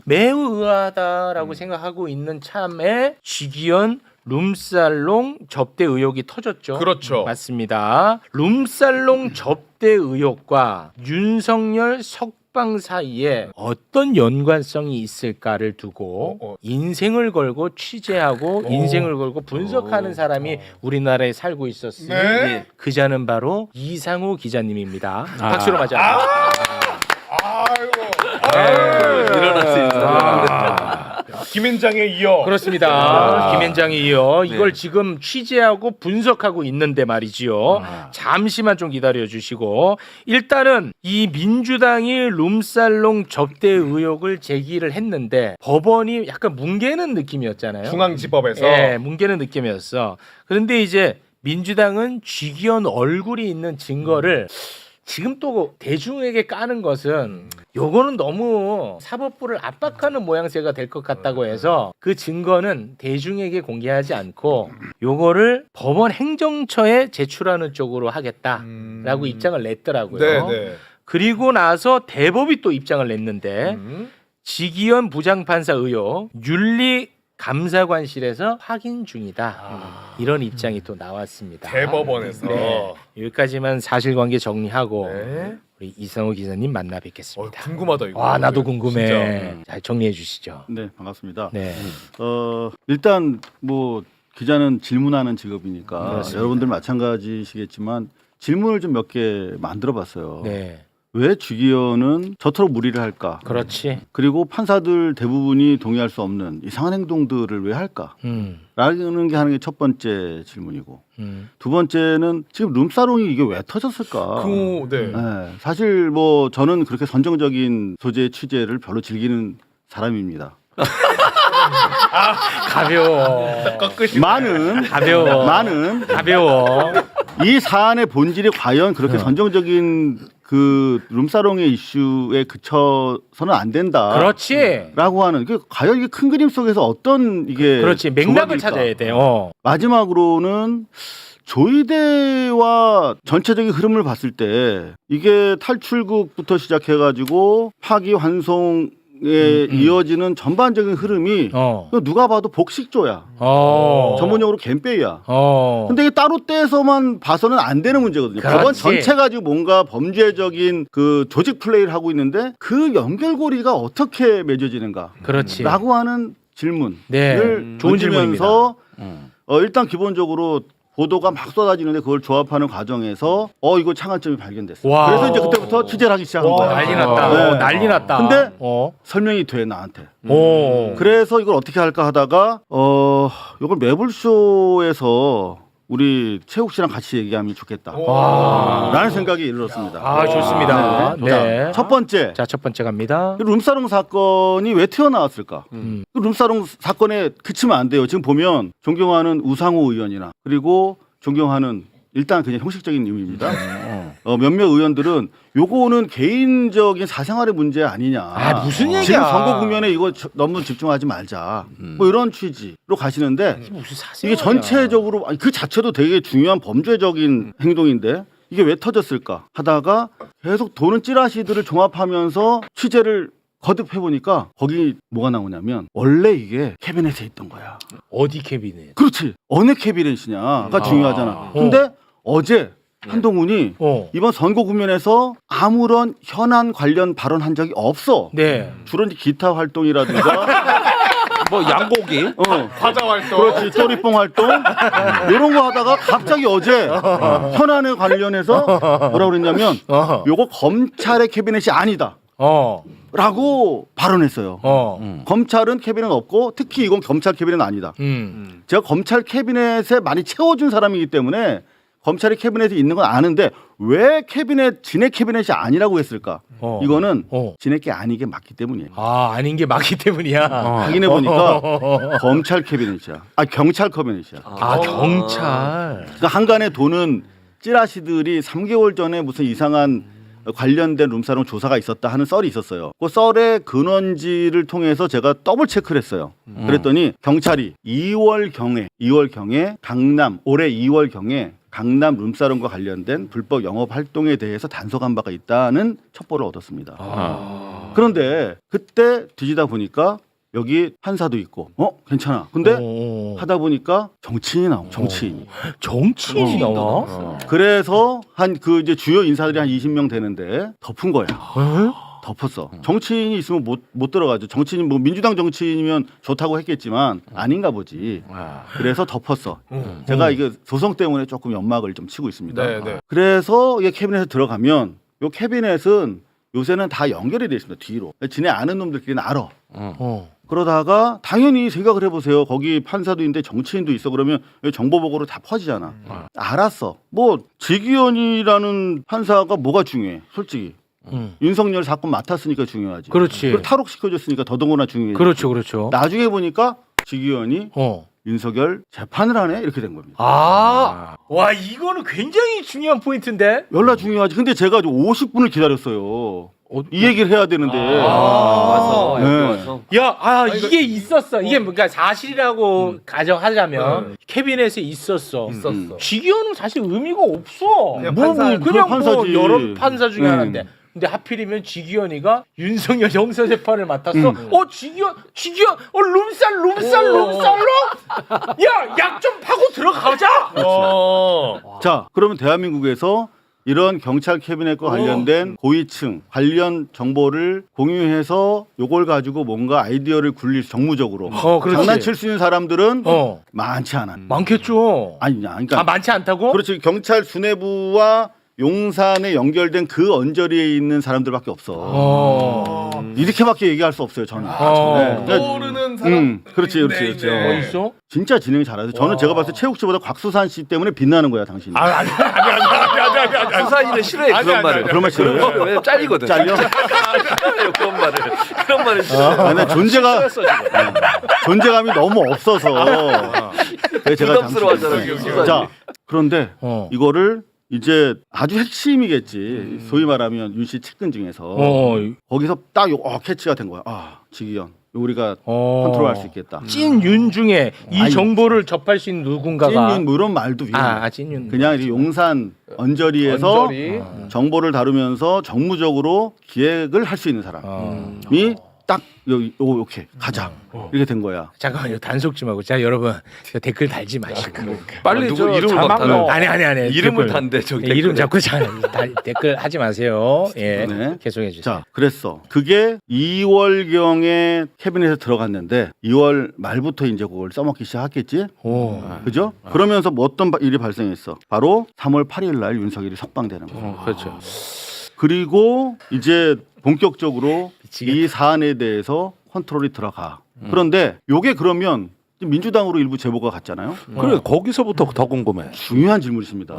매우 의아하다라고 생각하고 있는 참에 지기현 룸살롱 접대 의혹이 터졌죠. 그렇죠. 맞습니다. 룸살롱 접대 의혹과 윤석열 석방 사이에 어떤 연관성이 있을까를 두고 인생을 걸고 취재하고 인생을 걸고 분석하는 사람이 우리나라에 살고 있었으니 네. 그자는 바로 이상우 기자님입니다. 박수로 맞아. 일어났어요. 김현장에 이어. 그렇습니다. 김현장에 이어 이걸 지금 취재하고 분석하고 있는데 말이지요. 잠시만 좀 기다려 주시고 일단은 이 민주당이 룸살롱 접대 의혹을 제기를 했는데 법원이 약간 뭉개는 느낌이었잖아요. 중앙지법에서. 예, 뭉개는 느낌이었어. 그런데 이제 민주당은 쥐기현 얼굴이 있는 증거를 지금 또 대중에게 까는 것은 요거는 너무 사법부를 압박하는 모양새가 될 것 같다고 해서 그 증거는 대중에게 공개하지 않고 요거를 법원 행정처에 제출하는 쪽으로 하겠다라고 입장을 냈더라고요. 네네. 그리고 나서 대법이 또 입장을 냈는데 지기현 부장판사 의혹 윤리 감사관실에서 확인 중이다. 이런 입장이 또 나왔습니다. 대법원에서. 네. 여기까지만 사실관계 정리하고 네. 우리 이상우 기자님 만나 뵙겠습니다. 궁금하다 이거. 와, 나도 궁금해. 잘 정리해 주시죠. 네, 반갑습니다. 네. 일단 뭐 기자는 질문하는 직업이니까 그렇습니다. 여러분들 마찬가지시겠지만 질문을 좀 몇 개 만들어 봤어요. 네. 왜 주기현은 저토록 무리를 할까? 그렇지. 그리고 판사들 대부분이 동의할 수 없는 이상한 행동들을 왜 할까? 라는 게 하는 게 첫 번째 질문이고 두 번째는 지금 룸사롱이 이게 왜 터졌을까? 네. 네, 사실 뭐 저는 그렇게 선정적인 소재의 취재를 별로 즐기는 사람입니다. 가벼워. 가벼워. 이 사안의 본질이 과연 그렇게 선정적인 그 룸사롱의 이슈에 그쳐서는 안 된다. 그렇지. 라고 하는 게 과연 이게 큰 그림 속에서 어떤 이게 그렇지. 맥락을 조각일까? 찾아야 돼요. 마지막으로는 조이대와 전체적인 흐름을 봤을 때 이게 탈출국부터 시작해가지고 파기 환송에 이어지는 전반적인 흐름이 누가 봐도 복식조야. 전문용어로 갬빼이야. 근데 이게 따로 떼서만 봐서는 안 되는 문제거든요. 그렇지. 법원 전체 가지고 뭔가 범죄적인 그 조직 플레이를 하고 있는데 그 연결고리가 어떻게 맺어지는가? 그렇지. 라고 하는 질문을 네. 좋은 던지면서 일단 기본적으로 보도가 막 쏟아지는데 그걸 조합하는 과정에서 이거 창안점이 발견됐어. 와. 그래서 이제 그때부터 취재를 하기 시작한 거야. 난리 났다. 네. 난리 났다. 근데 설명이 돼 나한테. 오. 그래서 이걸 어떻게 할까 하다가 이걸 매불쇼에서 우리 최욱 씨랑 같이 얘기하면 좋겠다. 라는 생각이 이르렀습니다. 좋습니다. 네. 첫 번째. 자, 첫 번째 갑니다. 룸사롱 사건이 왜 튀어나왔을까? 그 룸사롱 사건에 그치면 안 돼요. 지금 보면 존경하는 우상호 의원이나 그리고 존경하는 일단 그냥 형식적인 의미입니다. 몇몇 의원들은 요거는 개인적인 사생활의 문제 아니냐. 아, 무슨 얘기야. 지금 선거 국면에 이거 너무 집중하지 말자. 뭐 이런 취지로 가시는데 무슨 이게 사생활이야. 전체적으로 아니, 그 자체도 되게 중요한 범죄적인 행동인데 이게 왜 터졌을까 하다가 계속 도는 찌라시들을 종합하면서 취재를 거듭해 보니까 거기 뭐가 나오냐면 원래 이게 캐비넷에 있던 거야. 어디 캐비넷? 그렇지. 어느 캐비넷이냐가 중요하잖아. 근데 어제 한동훈이 이번 선거 국면에서 아무런 현안 관련 발언한 적이 없어. 네. 주로 이제 기타 활동이라든가 뭐 양고기 과자 활동. 그렇지 쪼리뽕 활동 이런 거 하다가 갑자기 어제 현안에 관련해서 뭐라 그랬냐면 요거 검찰의 캐비넷이 아니다 라고 발언했어요. 검찰은 캐비넷 없고 특히 이건 검찰 캐비넷은 아니다. 제가 검찰 캐비넷에 많이 채워준 사람이기 때문에 검찰의 캐비넷에 있는 건 아는데 왜 진의 캐비넷이 아니라고 했을까? 이거는 진의 게 아니게 맞기 때문이에요. 아, 아닌 게 맞기 때문이야. 확인해 보니까 검찰 캐비넷이야. 아 경찰 캐비넷이야. 아, 경찰. 그러니까 한간에 도는 찌라시들이 3개월 전에 무슨 이상한 관련된 룸사롱 조사가 있었다 하는 썰이 있었어요. 그 썰의 근원지를 통해서 제가 더블 체크를 했어요. 그랬더니 경찰이 2월경에 강남 올해 2월경에 강남 룸사롱과 관련된 불법 영업 활동에 대해서 단속한 바가 있다는 첩보를 얻었습니다. 그런데 그때 뒤지다 보니까 여기 판사도 있고 괜찮아. 근데 하다 보니까 정치인이 나오고 정치인이 나와? 그래서 한 그 이제 주요 인사들이 한 20명 되는데 덮은 거야. 덮었어. 정치인이 있으면 못 들어가죠. 정치인 뭐 민주당 정치인이면 좋다고 했겠지만 아닌가 보지. 그래서 덮었어. 제가 이게 소송 때문에 조금 연막을 좀 치고 있습니다. 네. 그래서 이게 캐비넷에 들어가면 요 캐비넷은 요새는 다 연결이 돼 있습니다. 뒤로. 지네 아는 놈들끼리는 알아. 그러다가 당연히 생각을 해보세요. 거기 판사도 있는데 정치인도 있어. 그러면 정보보고로 다 퍼지잖아. 알았어. 뭐 지기현이라는 판사가 뭐가 중요해? 솔직히. 윤석열 사건 맡았으니까 중요하지. 그렇지. 그리고 탈옥시켜줬으니까 더더구나 중요해. 그렇죠. 나중에 보니까 지기현이 윤석열 재판을 하네 이렇게 된 겁니다. 와, 이거는 굉장히 중요한 포인트인데. 열나 중요하지. 근데 제가 50분을 기다렸어요. 이 얘기를 해야 되는데. 와서 여기 네. 와서. 야, 이게 있었어. 이게 그러니까 사실이라고 가정하자면 캐비넷에 있었어. 지기현은 사실 의미가 없어. 그냥 그냥 판사지. 뭐 여러 판사 중에 하나인데. 근데 하필이면 지기현이가 윤석열 형사재판을 맡았어. 지기현, 룸살로? 야, 약 좀 파고 들어가자. 자, 그러면 대한민국에서 이런 경찰 캐비넷과 관련된 고위층 관련 정보를 공유해서 요걸 가지고 뭔가 아이디어를 굴릴 정무적으로 장난칠 수 있는 사람들은 많지 않아. 많겠죠. 아니냐. 그러니까 많지 않다고? 그렇지. 경찰 수뇌부와 용산에 연결된 그 언저리에 있는 사람들밖에 없어. 이렇게밖에 얘기할 수 없어요, 저는. 떠오르는 사람. 그렇지. 뭐 있어? 진짜 진행 잘하세요. 저는 제가 봤을 때 최욱 씨보다 곽수산 씨 때문에 빛나는 거야, 당신이. 아니. 수사인은 싫어해 그런 말을. 그런 말 싫어요? 왜냐면 잘리거든. 잘려? 그런 말을 싫어. 근데 존재감이 너무 없어서. 그래서 제가 부담스러워하잖아요, 수사님. 자, 그런데 이거를 이제 아주 핵심이겠지. 소위 말하면 윤 씨 측근 중에서 거기서 딱 캐치가 된 거야. 지기현 우리가 컨트롤할 수 있겠다. 찐윤 중에 이 정보를 접할 수 있는 누군가가 찐윤 뭐 이런 말도 위험해. 찐윤. 그냥 이제 용산 언저리에서 정보를 다루면서 정무적으로 기획을 할 수 있는 사람이 딱 이렇게 가자 이렇게 된 거야. 잠깐만요, 단속 좀 하고. 자, 여러분 댓글 달지 마시고 빨리 누구 이름을 자막 막 넣어. 아니 이름을 댓글. 단대 저기. 이름 자꾸 댓글 하지 마세요. 예, 네. 계속해 주세요. 자, 그랬어. 그게 2월경에 캐비넷에 들어갔는데 2월 말부터 이제 그걸 써먹기 시작했겠지. 그죠? 그러면서 뭐 어떤 일이 발생했어? 바로 3월 8일 날 윤석열이 석방되는 거야. 그렇죠. 그리고 이제 본격적으로 이 사안에 대해서 컨트롤이 들어가. 그런데 요게 그러면 민주당으로 일부 제보가 갔잖아요. 그래 거기서부터 더 궁금해. 중요한 질문이십니다.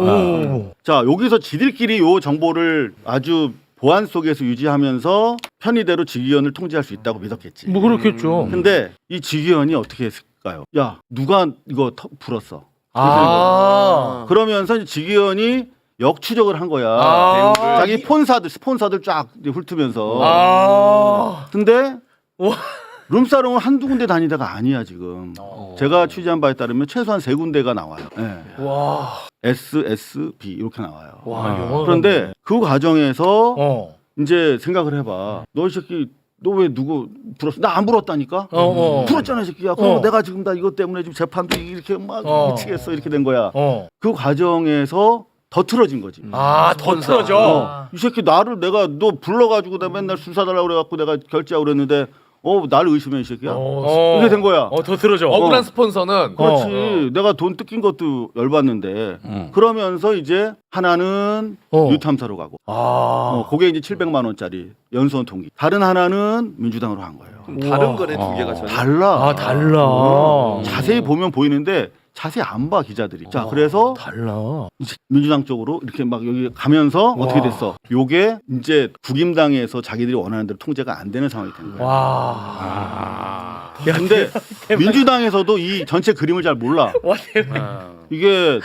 자, 여기서 지들끼리 요 정보를 아주 보안 속에서 유지하면서 편의대로 지기현을 통제할 수 있다고 믿었겠지. 뭐 그렇겠죠. 근데 이 지기현이 어떻게 했을까요? 야, 누가 이거 불었어. 그러면서 지기현이 역추적을 한 거야. 아. 자기 스폰서들 쫙 훑으면서. 아. 근데 룸사롱을 한두 군데 다니다가 아니야 지금. 제가 취재한 바에 따르면 최소한 3군데가 나와요. 네. 와. SSB 이렇게 나와요. 와, 영화가 그런데 그 과정에서 어. 이제 생각을 해봐. 너 이 새끼 너 왜 누구 불었어? 나 안 불었다니까. 불었잖아 이 새끼야. 그럼 내가 지금 다 이것 때문에 지금 재판도 이렇게 막 미치겠어 이렇게 된 거야. 그 과정에서 더 틀어진 거지. 아, 더 틀어져. 이 새끼 나를 내가 너 불러가지고 내가 맨날 술 사달라고 그래갖고 내가 결제하고 그랬는데 나를 의심해 이 새끼야. 이렇게 된 거야. 더 틀어져. 억울한 스폰서는 그렇지. 내가 돈 뜯긴 것도 열받는데 그러면서 이제 하나는 뉴탐사로 가고 그게 이제 700만 원짜리 연수원 통기. 다른 하나는 민주당으로 간 거예요. 그럼 다른 거네 두 개가 전혀. 달라. 달라. 자세히 보면 보이는데 자세히 안 봐 기자들이. 자 그래서 달라. 이제 민주당 쪽으로 이렇게 막 여기 가면서 어떻게 됐어? 요게 이제 국임당에서 자기들이 원하는 대로 통제가 안 되는 상황이 된 거야. 와. 근데 민주당에서도 이 전체 그림을 잘 몰라. 와, 대박. 이게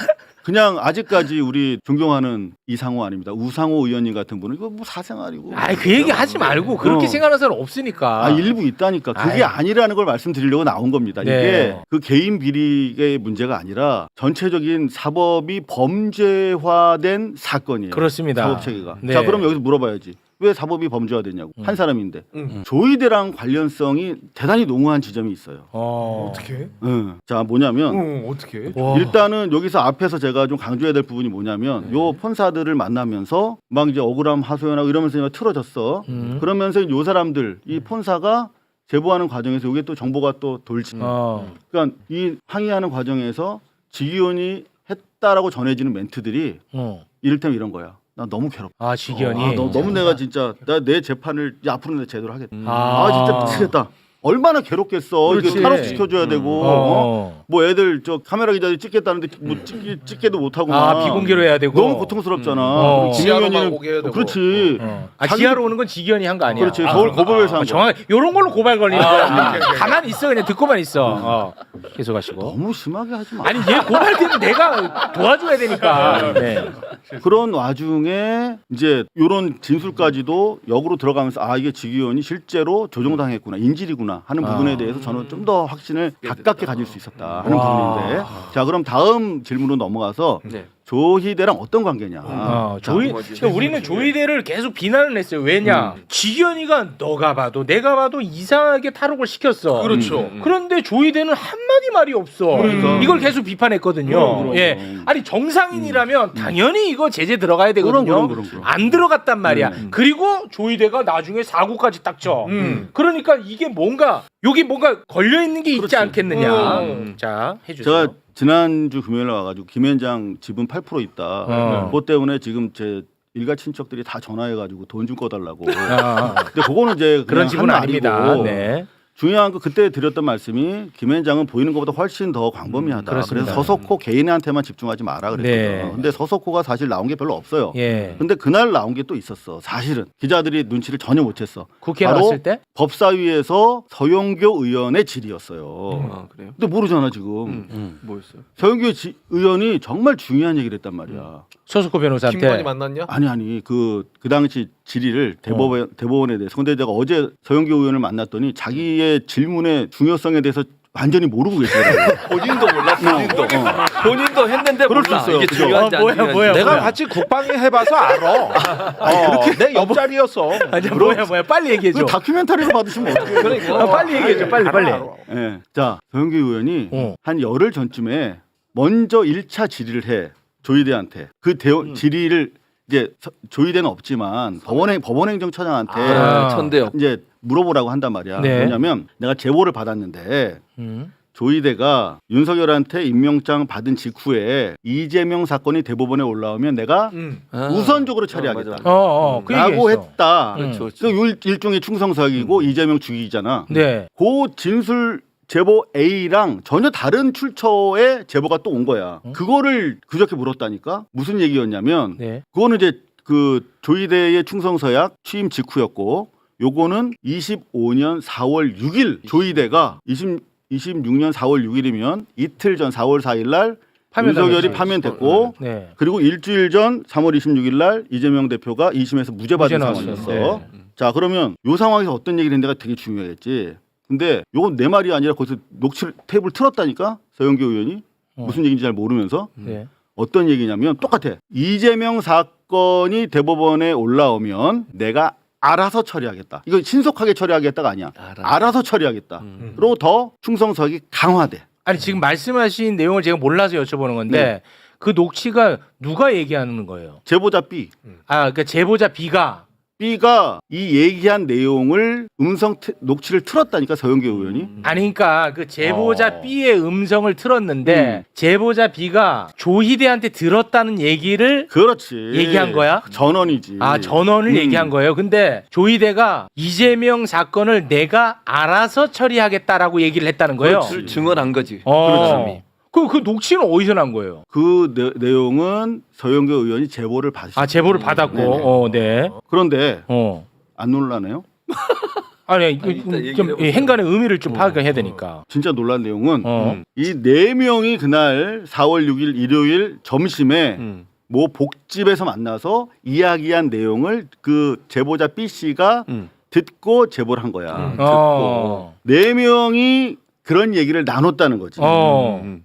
그냥 아직까지 우리 존경하는 이상호 아닙니다. 우상호 의원님 같은 분은 이거 뭐 사생활이고. 아이, 그 얘기 하지 말고 그렇게 생각하는 사람 없으니까. 일부 있다니까. 그게 아니라는 걸 말씀드리려고 나온 겁니다. 네. 이게 그 개인 비리의 문제가 아니라 전체적인 사법이 범죄화된 사건이에요. 그렇습니다. 사법 체계가. 네. 자, 그럼 여기서 물어봐야지. 왜 사법이 범죄화됐냐고. 한 사람인데. 조이대랑 관련성이 대단히 농후한 지점이 있어요. 어떻게? 자, 뭐냐면 어떻게? 일단은 여기서 앞에서 제가 좀 강조해야 될 부분이 뭐냐면 요 폰사들을 만나면서 막 이제 억울함 하소연하고 이러면서 이제 틀어졌어. 그러면서 요 사람들 이 폰사가 제보하는 과정에서 이게 또 정보가 또 돌지. 그러니까 이 항의하는 과정에서 지기현이 했다라고 전해지는 멘트들이 이를테면 이런 거야. 나 너무 괴롭다. 지기현이. 너무 내가 진짜 내 재판을 앞으로 내가 제대로 하겠다. 진짜 미치겠다. 얼마나 괴롭겠어. 이게 탈옥 시켜줘야 되고, 뭐 애들 저 카메라 기자들이 찍겠다는데 뭐 찍게도 못하고. 비공개로 해야 되고. 너무 고통스럽잖아. 지하로만 오게 해야 되고. 그렇지. 지하로 오는 건 지기현이 한 거 아니야. 그렇지. 서울 고법에서 한 거. 정확히 요런 걸로 고발 걸리는 거야. 가만히 있어. 그냥 듣고만 있어. 계속 하시고. 너무 심하게 하지 마. 아니, 얘 고발되면 내가 도와줘야 되니까. 네. 그런 와중에 이제 요런 진술까지도 역으로 들어가면서 이게 지기현이 실제로 조종당했구나, 인질이구나 하는 부분에 대해서 저는 좀 더 확신을 가깝게 가질 수 있었다 하는 부분인데, 자 그럼 다음 질문으로 넘어가서 조희대랑 어떤 관계냐? 그러니까 우리는 조희대를 계속 비난을 했어요. 왜냐? 지기현이가 너가 봐도 내가 봐도 이상하게 탈옥을 시켰어. 그렇죠. 그런데 조희대는 한마디 말이 없어. 이걸 계속 비판했거든요. 예. 아니 정상인이라면 당연히 이거 제재 들어가야 되거든요. 그럼. 안 들어갔단 말이야. 그리고 조희대가 나중에 사고까지 딱 쳐. 그러니까 이게 여기 뭔가 걸려 있는 게 있지 않겠느냐. 자, 해주세요. 제가 지난주 금요일에 와가지고 김현장 지분 8% 있다. 그것 때문에 지금 제 일가 친척들이 다 전화해가지고 돈 좀 꺼달라고. 근데 그거는 이제 그런 지분 아닙니다. 아니고 네. 중요한 거 그때 드렸던 말씀이 김현장은 보이는 것보다 훨씬 더 광범위하다. 그렇습니다. 그래서 서석호 개인한테만 집중하지 마라 그랬거든요. 네. 근데 서석호가 사실 나온 게 별로 없어요. 예. 근데 그날 나온 게 또 있었어. 사실은 기자들이 눈치를 전혀 못 챘어. 국회에 바로 나왔을 때? 법사위에서 서영교 의원의 질이었어요. 그래요? 근데 모르잖아 지금. 뭐였어요? 서영교 의원이 정말 중요한 얘기를 했단 말이야. 서석호 변호사한테. 김건희 만났냐? 아니 그 당시 질의를 대법원에 대해서. 근데 제가 어제 서영교 의원을 만났더니 자기의 질문의 중요성에 대해서 완전히 모르고 계시더라고요. 본인도 몰라. 본인도 했는데 그럴 몰라. 수 있어요. 이게 그죠? 중요한지 안 중요한지. 내가 같이 국방위 해봐서 알아. 내 옆자리였어. 아니, 뭐야 빨리 얘기해 줘. 그 다큐멘터리로 받으시면 어떡해요. 그러니까. 빨리 얘기해 줘. 빨리. 네. 자, 서영교 의원이 한 열흘 전쯤에 먼저 1차 질의를 해. 조희대한테. 그 질의를 이제 조희대는 없지만 법원행정처장한테 천대요. 이제 물어보라고 한단 말이야. 네. 뭐냐면 내가 제보를 받았는데 조희대가 윤석열한테 임명장 받은 직후에 이재명 사건이 대법원에 올라오면 내가 우선적으로 처리하겠다. 그 라고 얘기했어. 했다. 그렇죠. 그 일종의 충성사기고 이재명 죽이잖아. 네. 그 진술 제보 A랑 전혀 다른 출처의 제보가 또 온 거야. 그거를 그저께 물었다니까. 무슨 얘기였냐면 그거는 이제 그 조희대의 충성서약 취임 직후였고 요거는 25년 4월 6일 조희대가 26년 4월 6일이면 이틀 전 4월 4일 날 윤석열이 파면됐고 네. 그리고 일주일 전 3월 26일 날 이재명 대표가 2심에서 무죄 받은 무죄 상황이었어. 나왔어요. 자 그러면 요 상황에서 어떤 얘기를 했는가 되게 중요하겠지. 근데 요건 내 말이 아니라 거기서 테이프를 틀었다니까 서영교 의원이 무슨 얘기인지 잘 모르면서 네. 어떤 얘기냐면 똑같아. 이재명 사건이 대법원에 올라오면 내가 알아서 처리하겠다. 이거 신속하게 처리하겠다가 아니야. 알아서 처리하겠다. 그리고 더 충성서기 강화돼. 아니 지금 말씀하신 내용을 제가 몰라서 여쭤보는 건데 네. 그 녹취가 누가 얘기하는 거예요? 제보자 B. 그러니까 제보자 B가 B가 이 얘기한 내용을 녹취를 틀었다니까 서영교 의원이. 아니 그러니까 그 제보자 B의 음성을 틀었는데 제보자 B가 조희대한테 들었다는 얘기를 그렇지. 얘기한 거야? 전원이지. 전원을 얘기한 거예요. 근데 조희대가 이재명 사건을 내가 알아서 처리하겠다라고 얘기를 했다는 거예요. 그걸 증언한 거지. 그렇죠. 그 녹취는 어디서 난 거예요? 그 내용은 서영교 의원이 제보를 받으셨어요. 제보를 받았고. 네. 그런데 안 놀라네요. 아니 좀 얘기를 행간의 의미를 좀 파악해야 되니까. 진짜 놀란 내용은 이 네 명이 그날 4월 6일 일요일 점심에 모 복집에서 만나서 이야기한 내용을 그 제보자 B 씨가 듣고 제보를 한 거야. 듣고 네 명이 그런 얘기를 나눴다는 거지.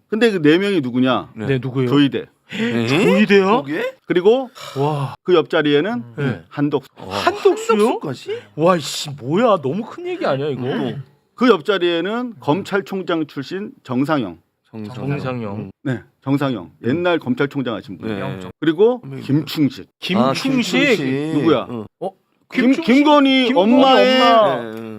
근데 그 네 명이 누구냐? 네, 누구요? 조희대. 조희대요? 그리고 와. 그 옆자리에는 네. 한덕수. 한독수요? 와, 씨, 뭐야? 너무 큰 얘기 아니야 이거? 그 옆자리에는 검찰총장 출신 정상영. 정상영. 네, 정상영. 옛날 검찰총장 하신 분이에요. 네. 그리고 김충식. 김충식. 누구야? 김충식? 김건희 엄마의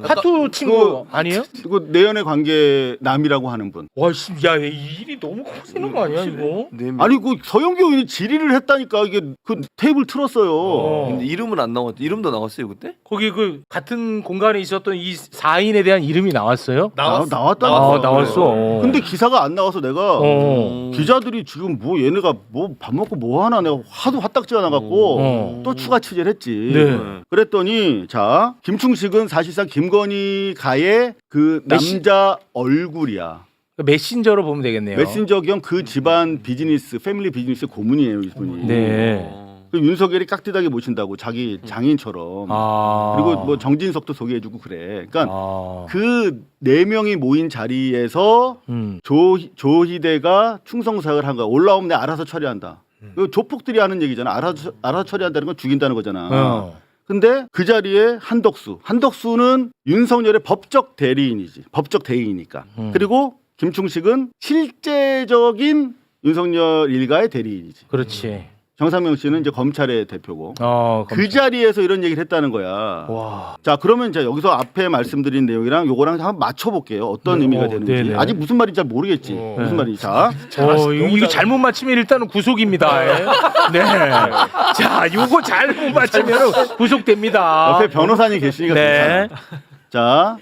하투 친구 아니에요? 그 내연의 관계 남이라고 하는 분. 와, 씨, 야, 이 일이 너무 커지는 거 아니야 이거? 아니 그 서영교 의원이 질의를 했다니까 이게 그 테이블 틀었어요. 근데 이름은 안 나왔. 이름도 나왔어요 그때? 거기 그 같은 공간에 있었던 이 4인에 대한 이름이 나왔어요? 나왔다. 나왔어. 근데 기사가 안 나와서 내가 기자들이 지금 뭐 얘네가 뭐 밥 먹고 뭐 하나 내가 하도 화딱지가 나갖고 또 추가 취재를 했지. 네. 그랬더니 자 김충식은 사실상 김건희 가의 그 남자 얼굴이야. 메신저로 보면 되겠네요. 메신저 겸 그 집안 비즈니스 패밀리 비즈니스 고문이에요 이분이. 네. 그 윤석열이 깍듯하게 모신다고 자기 장인처럼. 그리고 뭐 정진석도 소개해주고 그래. 그러니까 그 네 명이 모인 자리에서 조희대가 충성사역을 한 거야. 올라오면 내가 알아서 처리한다. 그 조폭들이 하는 얘기잖아. 알아서 처리한다는 건 죽인다는 거잖아. 근데 그 자리에 한덕수는 윤석열의 법적 대리인이지. 법적 대리인이니까. 그리고 김충식은 실제적인 윤석열 일가의 대리인이지. 그렇지. 정상명 씨는 이제 검찰의 대표고. 그 검찰. 자리에서 이런 얘기를 했다는 거야. 와. 자, 그러면 이제 여기서 앞에 말씀드린 내용이랑 요거랑 한번 맞춰볼게요. 어떤 의미가 되는지. 네네. 아직 무슨 말인지 잘 모르겠지. 무슨 말인지. 자, 이거 잘못 맞히면 일단은 구속입니다. 네. 자, 요거 잘못 맞히면 구속됩니다. 옆에 변호사님 계시니까 네. 괜찮아. 자,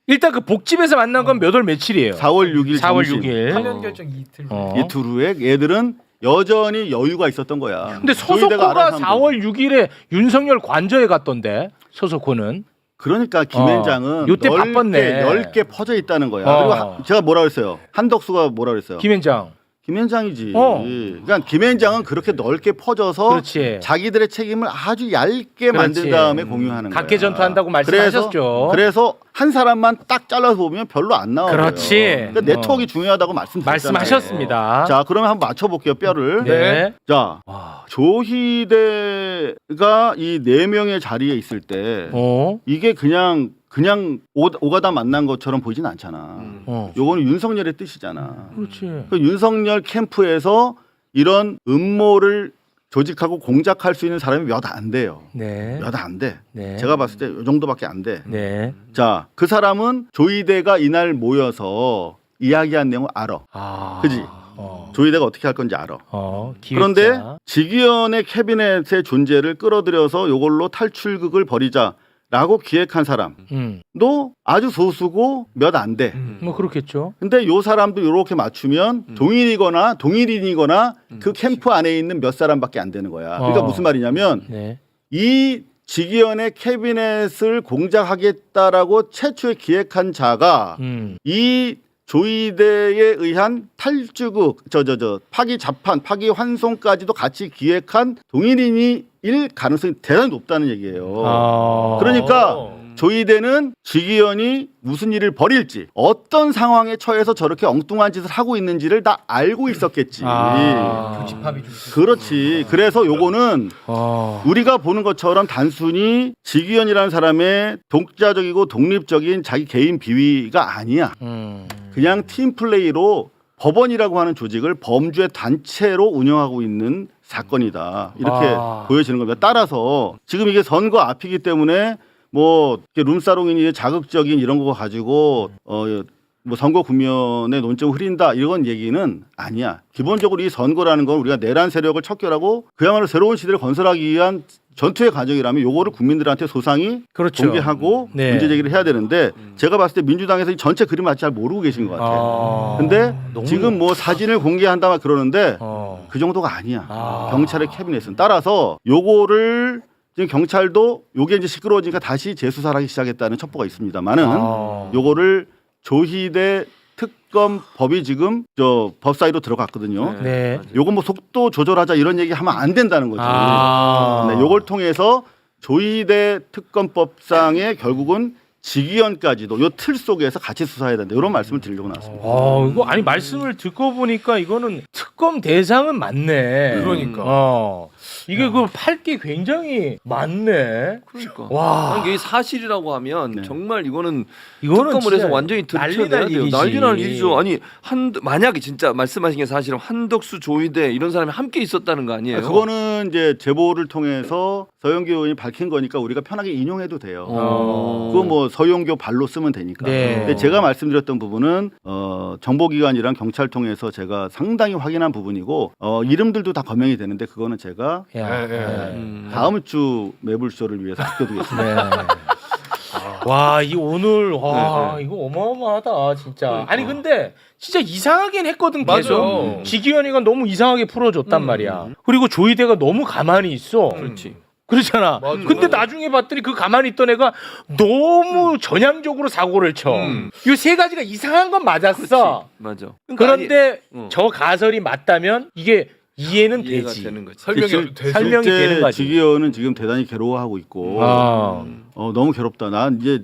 일단 그 복집에서 만난 건 몇 월 며칠이에요? 4월 6일 4월 점심. 6일. 파면 결정 이틀. 이틀 후에 얘들은 여전히 여유가 있었던 거야. 근데 조희대가 서석호가 알아서 한 4월 6일에 윤석열 관저에 갔던데. 서석호는. 그러니까 김앤장은 요때 바빴네. 넓게 퍼져 있다는 거야. 그리고 제가 뭐라 그랬어요? 한덕수가 뭐라 그랬어요? 김앤장. 김앤장이지. 그러니까 김앤장은 그렇게 넓게 퍼져서 그렇지. 자기들의 책임을 아주 얇게 만든 다음에 공유하는 거야. 각계전투한다고 말씀하셨죠. 그래서 한 사람만 딱 잘라서 보면 별로 안 나와요. 그렇지. 그러니까 네트워크가 중요하다고 말씀드렸잖아요. 말씀하셨습니다. 자, 그러면 한번 맞춰볼게요. 뼈를. 네. 자, 조희대가 이 네 명의 자리에 있을 때 이게 그냥 오가다 만난 것처럼 보이진 않잖아. 요거는 윤석열의 뜻이잖아. 그렇지. 그 윤석열 캠프에서 이런 음모를 조직하고 공작할 수 있는 사람이 몇 안 돼요. 네. 몇 안 돼. 네. 제가 봤을 때 이 정도밖에 안 돼. 네. 자, 그 사람은 조희대가 이날 모여서 이야기한 내용을 알아. 그지? 조희대가 어떻게 할 건지 알아. 기획자. 그런데 직위원회 캐비넷의 존재를 끌어들여서 이걸로 탈출극을 벌이자라고 기획한 사람도 아주 소수고 몇 안 돼. 뭐 그렇겠죠. 근데 요 사람도 이렇게 맞추면 동일인이거나 그 캠프 안에 있는 몇 사람밖에 안 되는 거야. 그러니까 무슨 말이냐면 네. 이 직위원회 캐비넷을 공작하겠다라고 최초에 기획한 자가 이 조이대에 의한 탈주국 파기 환송까지도 같이 기획한 동일인이 일 가능성이 대단히 높다는 얘기예요. 그러니까 조이대는 지기현이 무슨 일을 벌일지 어떤 상황에 처해서 저렇게 엉뚱한 짓을 하고 있는지를 다 알고 있었겠지. 교집합이 좀 그렇지. 그래서 요거는 우리가 보는 것처럼 단순히 지기현이라는 사람의 독자적이고 독립적인 자기 개인 비위가 아니야. 그냥 팀 플레이로 법원이라고 하는 조직을 범죄 단체로 운영하고 있는 사건이다. 이렇게 보여지는 겁니다. 따라서 지금 이게 선거 앞이기 때문에 뭐 룸사롱이니 자극적인 이런 거 가지고 뭐 선거 국면의 논점을 흐린다 이런 얘기는 아니야. 기본적으로 이 선거라는 건 우리가 내란 세력을 척결하고 그야말로 새로운 시대를 건설하기 위한 전투의 과정이라면 요거를 국민들한테 소상히 그렇죠. 공개하고 네. 문제 제기를 해야 되는데 제가 봤을 때 민주당에서 이 전체 그림을 아직 잘 모르고 계신 것 같아요. 근데 지금 뭐 사진을 공개한다 막 그러는데 그 정도가 아니야. 경찰의 캐비넷은. 따라서 요거를 지금 경찰도 요게 이제 시끄러워지니까 다시 재수사를 하기 시작했다는 첩보가 있습니다만은 요거를 조희대 특검법이 지금 저 법 사이로 들어갔거든요. 네. 요거 뭐 속도 조절하자 이런 얘기 하면 안 된다는 거죠. 네, 요걸 통해서 조희대 특검법상에 결국은 지기현까지도 요 틀 속에서 같이 수사해야 된다. 이런 말씀을 드리려고 나왔습니다. 이거 아니 말씀을 듣고 보니까 이거는 특검 대상은 맞네. 그러니까. 이게 그 팔 게 굉장히 많네. 그러니까. 와. 아니, 이게 사실이라고 하면 네. 정말 이거는 이거는 특검을 해서 진짜 완전히 난리 들춰내야 날 돼요. 일이지. 난리 날 일이죠. 아니 만약에 진짜 말씀하신 게 사실은 한덕수, 조희대 이런 사람이 함께 있었다는 거 아니에요? 그거는 이제 제보를 통해서 서영교 의원이 밝힌 거니까 우리가 편하게 인용해도 돼요. 그거 뭐 서영교 발로 쓰면 되니까. 네. 근데 제가 말씀드렸던 부분은 정보기관이랑 경찰 통해서 제가 상당히 확인한 부분이고 이름들도 다 검명이 되는데 그거는 제가 다음 주 매불쇼를 위해서 아껴두겠습니다. 와, 이 오늘 이거 어마어마하다 진짜. 아니 근데 진짜 이상하긴 했거든 계속. 맞아요. 지기현이가 너무 이상하게 풀어줬단 말이야. 그리고 조이대가 너무 가만히 있어. 그렇지. 그렇잖아. 맞아. 근데 나중에 봤더니 그 가만히 있던 애가 너무 전향적으로 사고를 쳐. 이 세 가지가 이상한 건 맞았어. 맞아. 그런데 아니, 저 가설이 맞다면 이게 이해는 이해가 되지. 되는 거지. 설명이 되죠. 설명이 되는 실제 거지. 지기현은 지금 대단히 괴로워하고 있고 너무 괴롭다. 난 이제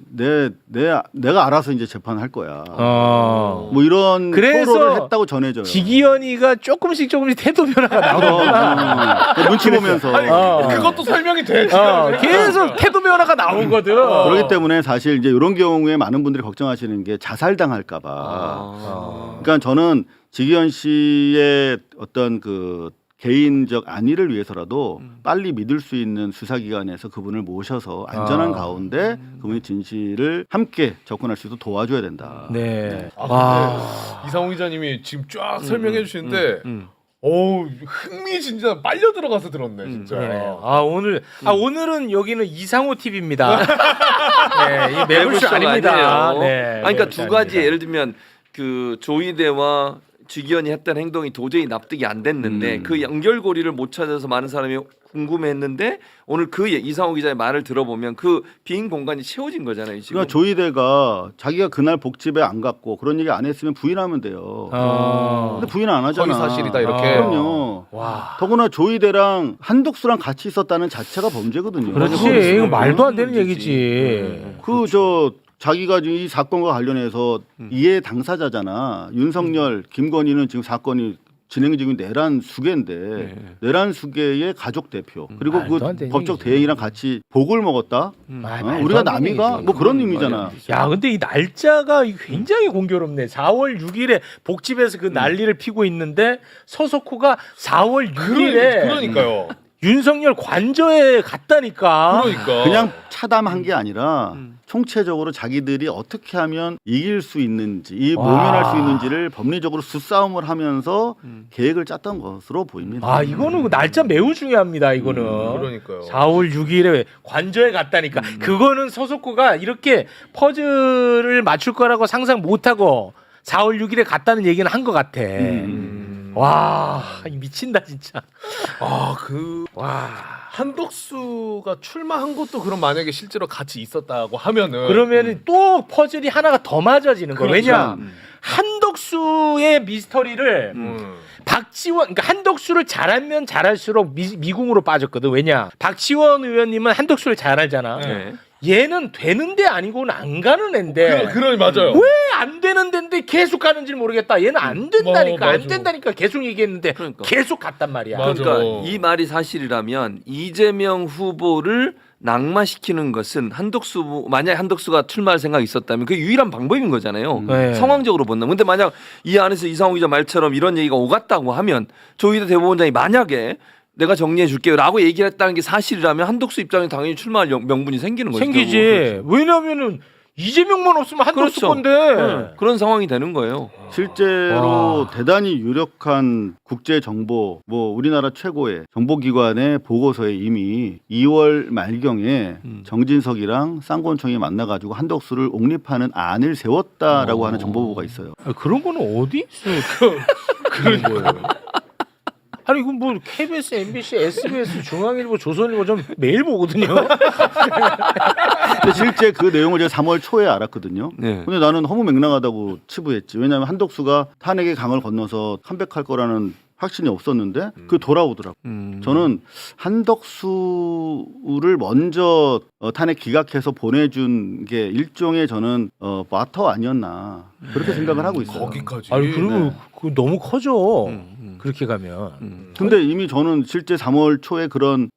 내가 알아서 이제 재판할 거야. 뭐 이런 그래서 토로를 했다고 전해져요. 지기현이가 조금씩 태도 변화가 나오잖아. 눈치 보면서. 그것도 설명이 돼. 계속 태도 변화가 나오거든. 그렇기 때문에 사실 이제 이런 경우에 많은 분들이 걱정하시는 게 자살당할까봐. 그러니까 저는 지기현 씨의 어떤 그 개인적 안위를 위해서라도 빨리 믿을 수 있는 수사기관에서 그분을 모셔서 안전한 가운데 그분의 진실을 함께 접근할 수 있도록 도와줘야 된다. 네. 이상호 기자님이 지금 쫙 설명해 주시는데 어우 흥미진진 빨려 들어가서 들었네 진짜. 오늘은 여기는 이상호 TV입니다. 네, 이 매불쇼 아닙니다. 아니에요. 네, 아니, 그러니까 매불쇼 두 가지 아닙니다. 예를 들면 그 조이대와 지기현이 했던 행동이 도저히 납득이 안 됐는데 그 연결고리를 못 찾아서 많은 사람이 궁금해했는데 오늘 그 이상호 기자의 말을 들어보면 그 빈 공간이 채워진 거잖아요. 지금. 그러니까 조이대가 자기가 그날 복집에 안 갔고 그런 얘기 안 했으면 부인하면 돼요. 근데 부인 안 하잖아. 허위 사실이다 이렇게. 그럼요. 더구나 조이대랑 한덕수랑 같이 있었다는 자체가 범죄거든요. 그렇지. 이거 말도 안 되는 얘기지. 자기가 지금 이 사건과 관련해서 이해 당사자잖아. 윤석열, 김건희는 지금 사건이 진행 중인 내란 수계인데 내란 수계의 가족 대표 그리고 그 법적 대행이랑 같이 복을 먹었다. 우리가 남이가 뭐 그런 의미잖아. 야, 근데 이 날짜가 굉장히 공교롭네. 4월 6일에 복집에서 그 난리를 피고 있는데 서석호가 4월 6일에 그러니까요. 윤석열 관저에 갔다니까. 그러니까. 그냥 차담한 게 아니라 총체적으로 자기들이 어떻게 하면 이길 수 있는지, 모면할 수 있는지를 법리적으로 수싸움을 하면서 계획을 짰던 것으로 보입니다. 이거는 날짜 매우 중요합니다. 이거는. 그러니까요. 4월 6일에 관저에 갔다니까. 그거는 서석구가 이렇게 퍼즐을 맞출 거라고 상상 못하고 4월 6일에 갔다는 얘기는 한 것 같아. 와, 미친다 진짜. 한덕수가 출마한 것도 그럼 만약에 실제로 같이 있었다고 하면은 그러면은 또 퍼즐이 하나가 더 맞아지는 거야. 그렇죠. 왜냐? 한덕수의 미스터리를 박지원, 그러니까 한덕수를 잘하면 잘할수록 미궁으로 빠졌거든. 왜냐? 박지원 의원님은 한덕수를 잘 알잖아. 네. 얘는 되는데 아니고는 안 가는 앤데. 그러니 맞아요. 왜 안 되는 데인데 계속 가는지 모르겠다. 얘는 안 된다니까. 맞아. 안 된다니까 계속 얘기했는데 그러니까. 계속 갔단 말이야. 맞아. 그러니까 이 말이 사실이라면 이재명 후보를 낙마시키는 것은 만약 한덕수가 출마할 생각이 있었다면 그게 유일한 방법인 거잖아요. 네. 상황적으로 본다면. 근데 만약 이 안에서 이상호 기자 말처럼 이런 얘기가 오갔다고 하면 조희대 대법원장이 만약에 내가 정리해 줄게요라고 얘기를 했다는 게 사실이라면 한덕수 입장에 당연히 출마할 명분이 생기는 거죠. 생기지. 왜냐면은 이재명만 없으면 한덕수 그렇죠. 건데. 네. 그런 상황이 되는 거예요. 실제로 대단히 유력한 국제 정보, 뭐 우리나라 최고의 정보기관의 보고서에 이미 2월 말경에 정진석이랑 쌍권총이 만나가지고 한덕수를 옹립하는 안을 세웠다라고 하는 정보보고가 있어요. 그런 거는 어디 있어? 그런 거예요. 아니 이건 뭐 KBS, MBC, SBS, 중앙일보, 조선일보 좀 매일 보거든요. 근데 실제 그 내용을 제가 3월 초에 알았거든요. 네. 근데 나는 허무맹랑하다고 치부했지. 왜냐하면 한덕수가 탄핵의 강을 건너서 컴백할 거라는 확신이 없었는데 그 돌아오더라고. 저는 한덕수를 먼저 탄핵 기각해서 보내준 게 일종의 저는 바터 아니었나 그렇게 생각을 하고 있어요. 거기까지. 아니 그러면 네. 그거 너무 커져. 그렇게 가면. 근데 이미 저는 실제 3월 초에 그런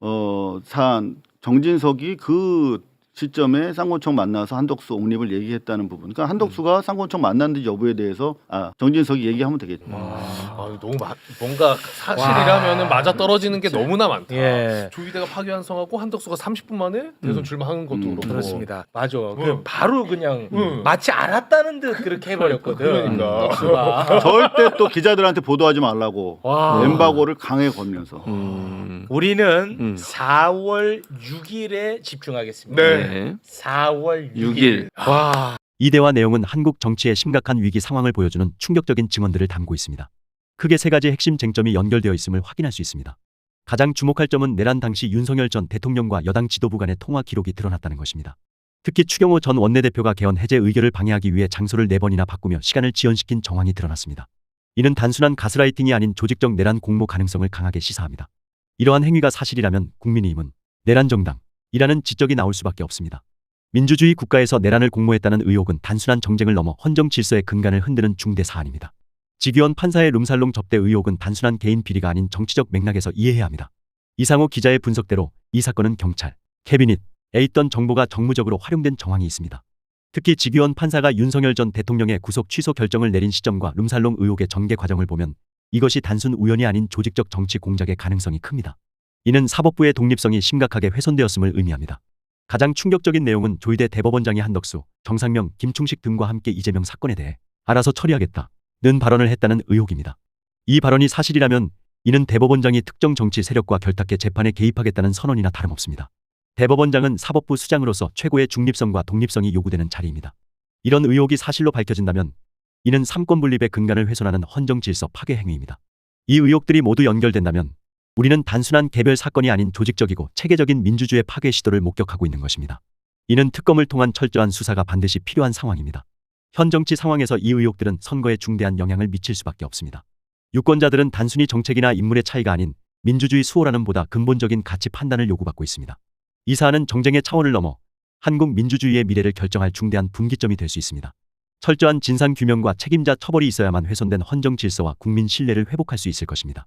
사안 정진석이 그 시점에 쌍권총 만나서 한덕수 옹립을 얘기했다는 부분. 그러니까 한덕수가 쌍권총 만났는지 여부에 대해서 정진석이 얘기하면 되겠죠. 너무 뭔가 사실이라면은 맞아 떨어지는 게 너무나 많다. 예. 조희대가 파기환송하고 한덕수가 30분 만에 대선 출마하는 것도 그렇고. 그렇습니다. 맞아. 바로 그냥 마치 알았다는 듯 그렇게 해버렸거든. 그러니까. 덕수가. 절대 또 기자들한테 보도하지 말라고 와. 엠바고를 강하게 걸면서. 우리는 4월 6일에 집중하겠습니다. 네. 4월 6일. 와. 이 대화 내용은 한국 정치의 심각한 위기 상황을 보여주는 충격적인 증언들을 담고 있습니다. 크게 세 가지 핵심 쟁점이 연결되어 있음을 확인할 수 있습니다. 가장 주목할 점은 내란 당시 윤석열 전 대통령과 여당 지도부 간의 통화 기록이 드러났다는 것입니다. 특히 추경호 전 원내대표가 개헌 해제 의결을 방해하기 위해 장소를 4번이나 바꾸며 시간을 지연시킨 정황이 드러났습니다. 이는 단순한 가스라이팅이 아닌 조직적 내란 공모 가능성을 강하게 시사합니다. 이러한 행위가 사실이라면 국민의힘은 내란 정당이라는 지적이 나올 수밖에 없습니다. 민주주의 국가에서 내란을 공모했다는 의혹은 단순한 정쟁을 넘어 헌정 질서의 근간을 흔드는 중대 사안입니다. 지기현 판사의 룸살롱 접대 의혹은 단순한 개인 비리가 아닌 정치적 맥락에서 이해해야 합니다. 이상호 기자의 분석대로 이 사건은 경찰, 캐비닛에 있던 정보가 정무적으로 활용된 정황이 있습니다. 특히 지기현 판사가 윤석열 전 대통령의 구속 취소 결정을 내린 시점과 룸살롱 의혹의 전개 과정을 보면 이것이 단순 우연이 아닌 조직적 정치 공작의 가능성이 큽니다. 이는 사법부의 독립성이 심각하게 훼손되었음을 의미합니다. 가장 충격적인 내용은 조희대 대법원장이 한덕수, 정상명, 김충식 등과 함께 이재명 사건에 대해 알아서 처리하겠다는 발언을 했다는 의혹입니다. 이 발언이 사실이라면 이는 대법원장이 특정 정치 세력과 결탁해 재판에 개입하겠다는 선언이나 다름없습니다. 대법원장은 사법부 수장으로서 최고의 중립성과 독립성이 요구되는 자리입니다. 이런 의혹이 사실로 밝혀진다면 이는 삼권 분립의 근간을 훼손하는 헌정 질서 파괴 행위입니다. 이 의혹들이 모두 연결된다면 우리는 단순한 개별 사건이 아닌 조직적이고 체계적인 민주주의 파괴 시도를 목격하고 있는 것입니다. 이는 특검을 통한 철저한 수사가 반드시 필요한 상황입니다. 현 정치 상황에서 이 의혹들은 선거에 중대한 영향을 미칠 수밖에 없습니다. 유권자들은 단순히 정책이나 인물의 차이가 아닌 민주주의 수호라는보다 근본적인 가치 판단을 요구받고 있습니다. 이 사안은 정쟁의 차원을 넘어 한국 민주주의의 미래를 결정할 중대한 분기점이 될 수 있습니다. 철저한 진상규명과 책임자 처벌이 있어야만 훼손된 헌정 질서와 국민 신뢰를 회복할 수 있을 것입니다.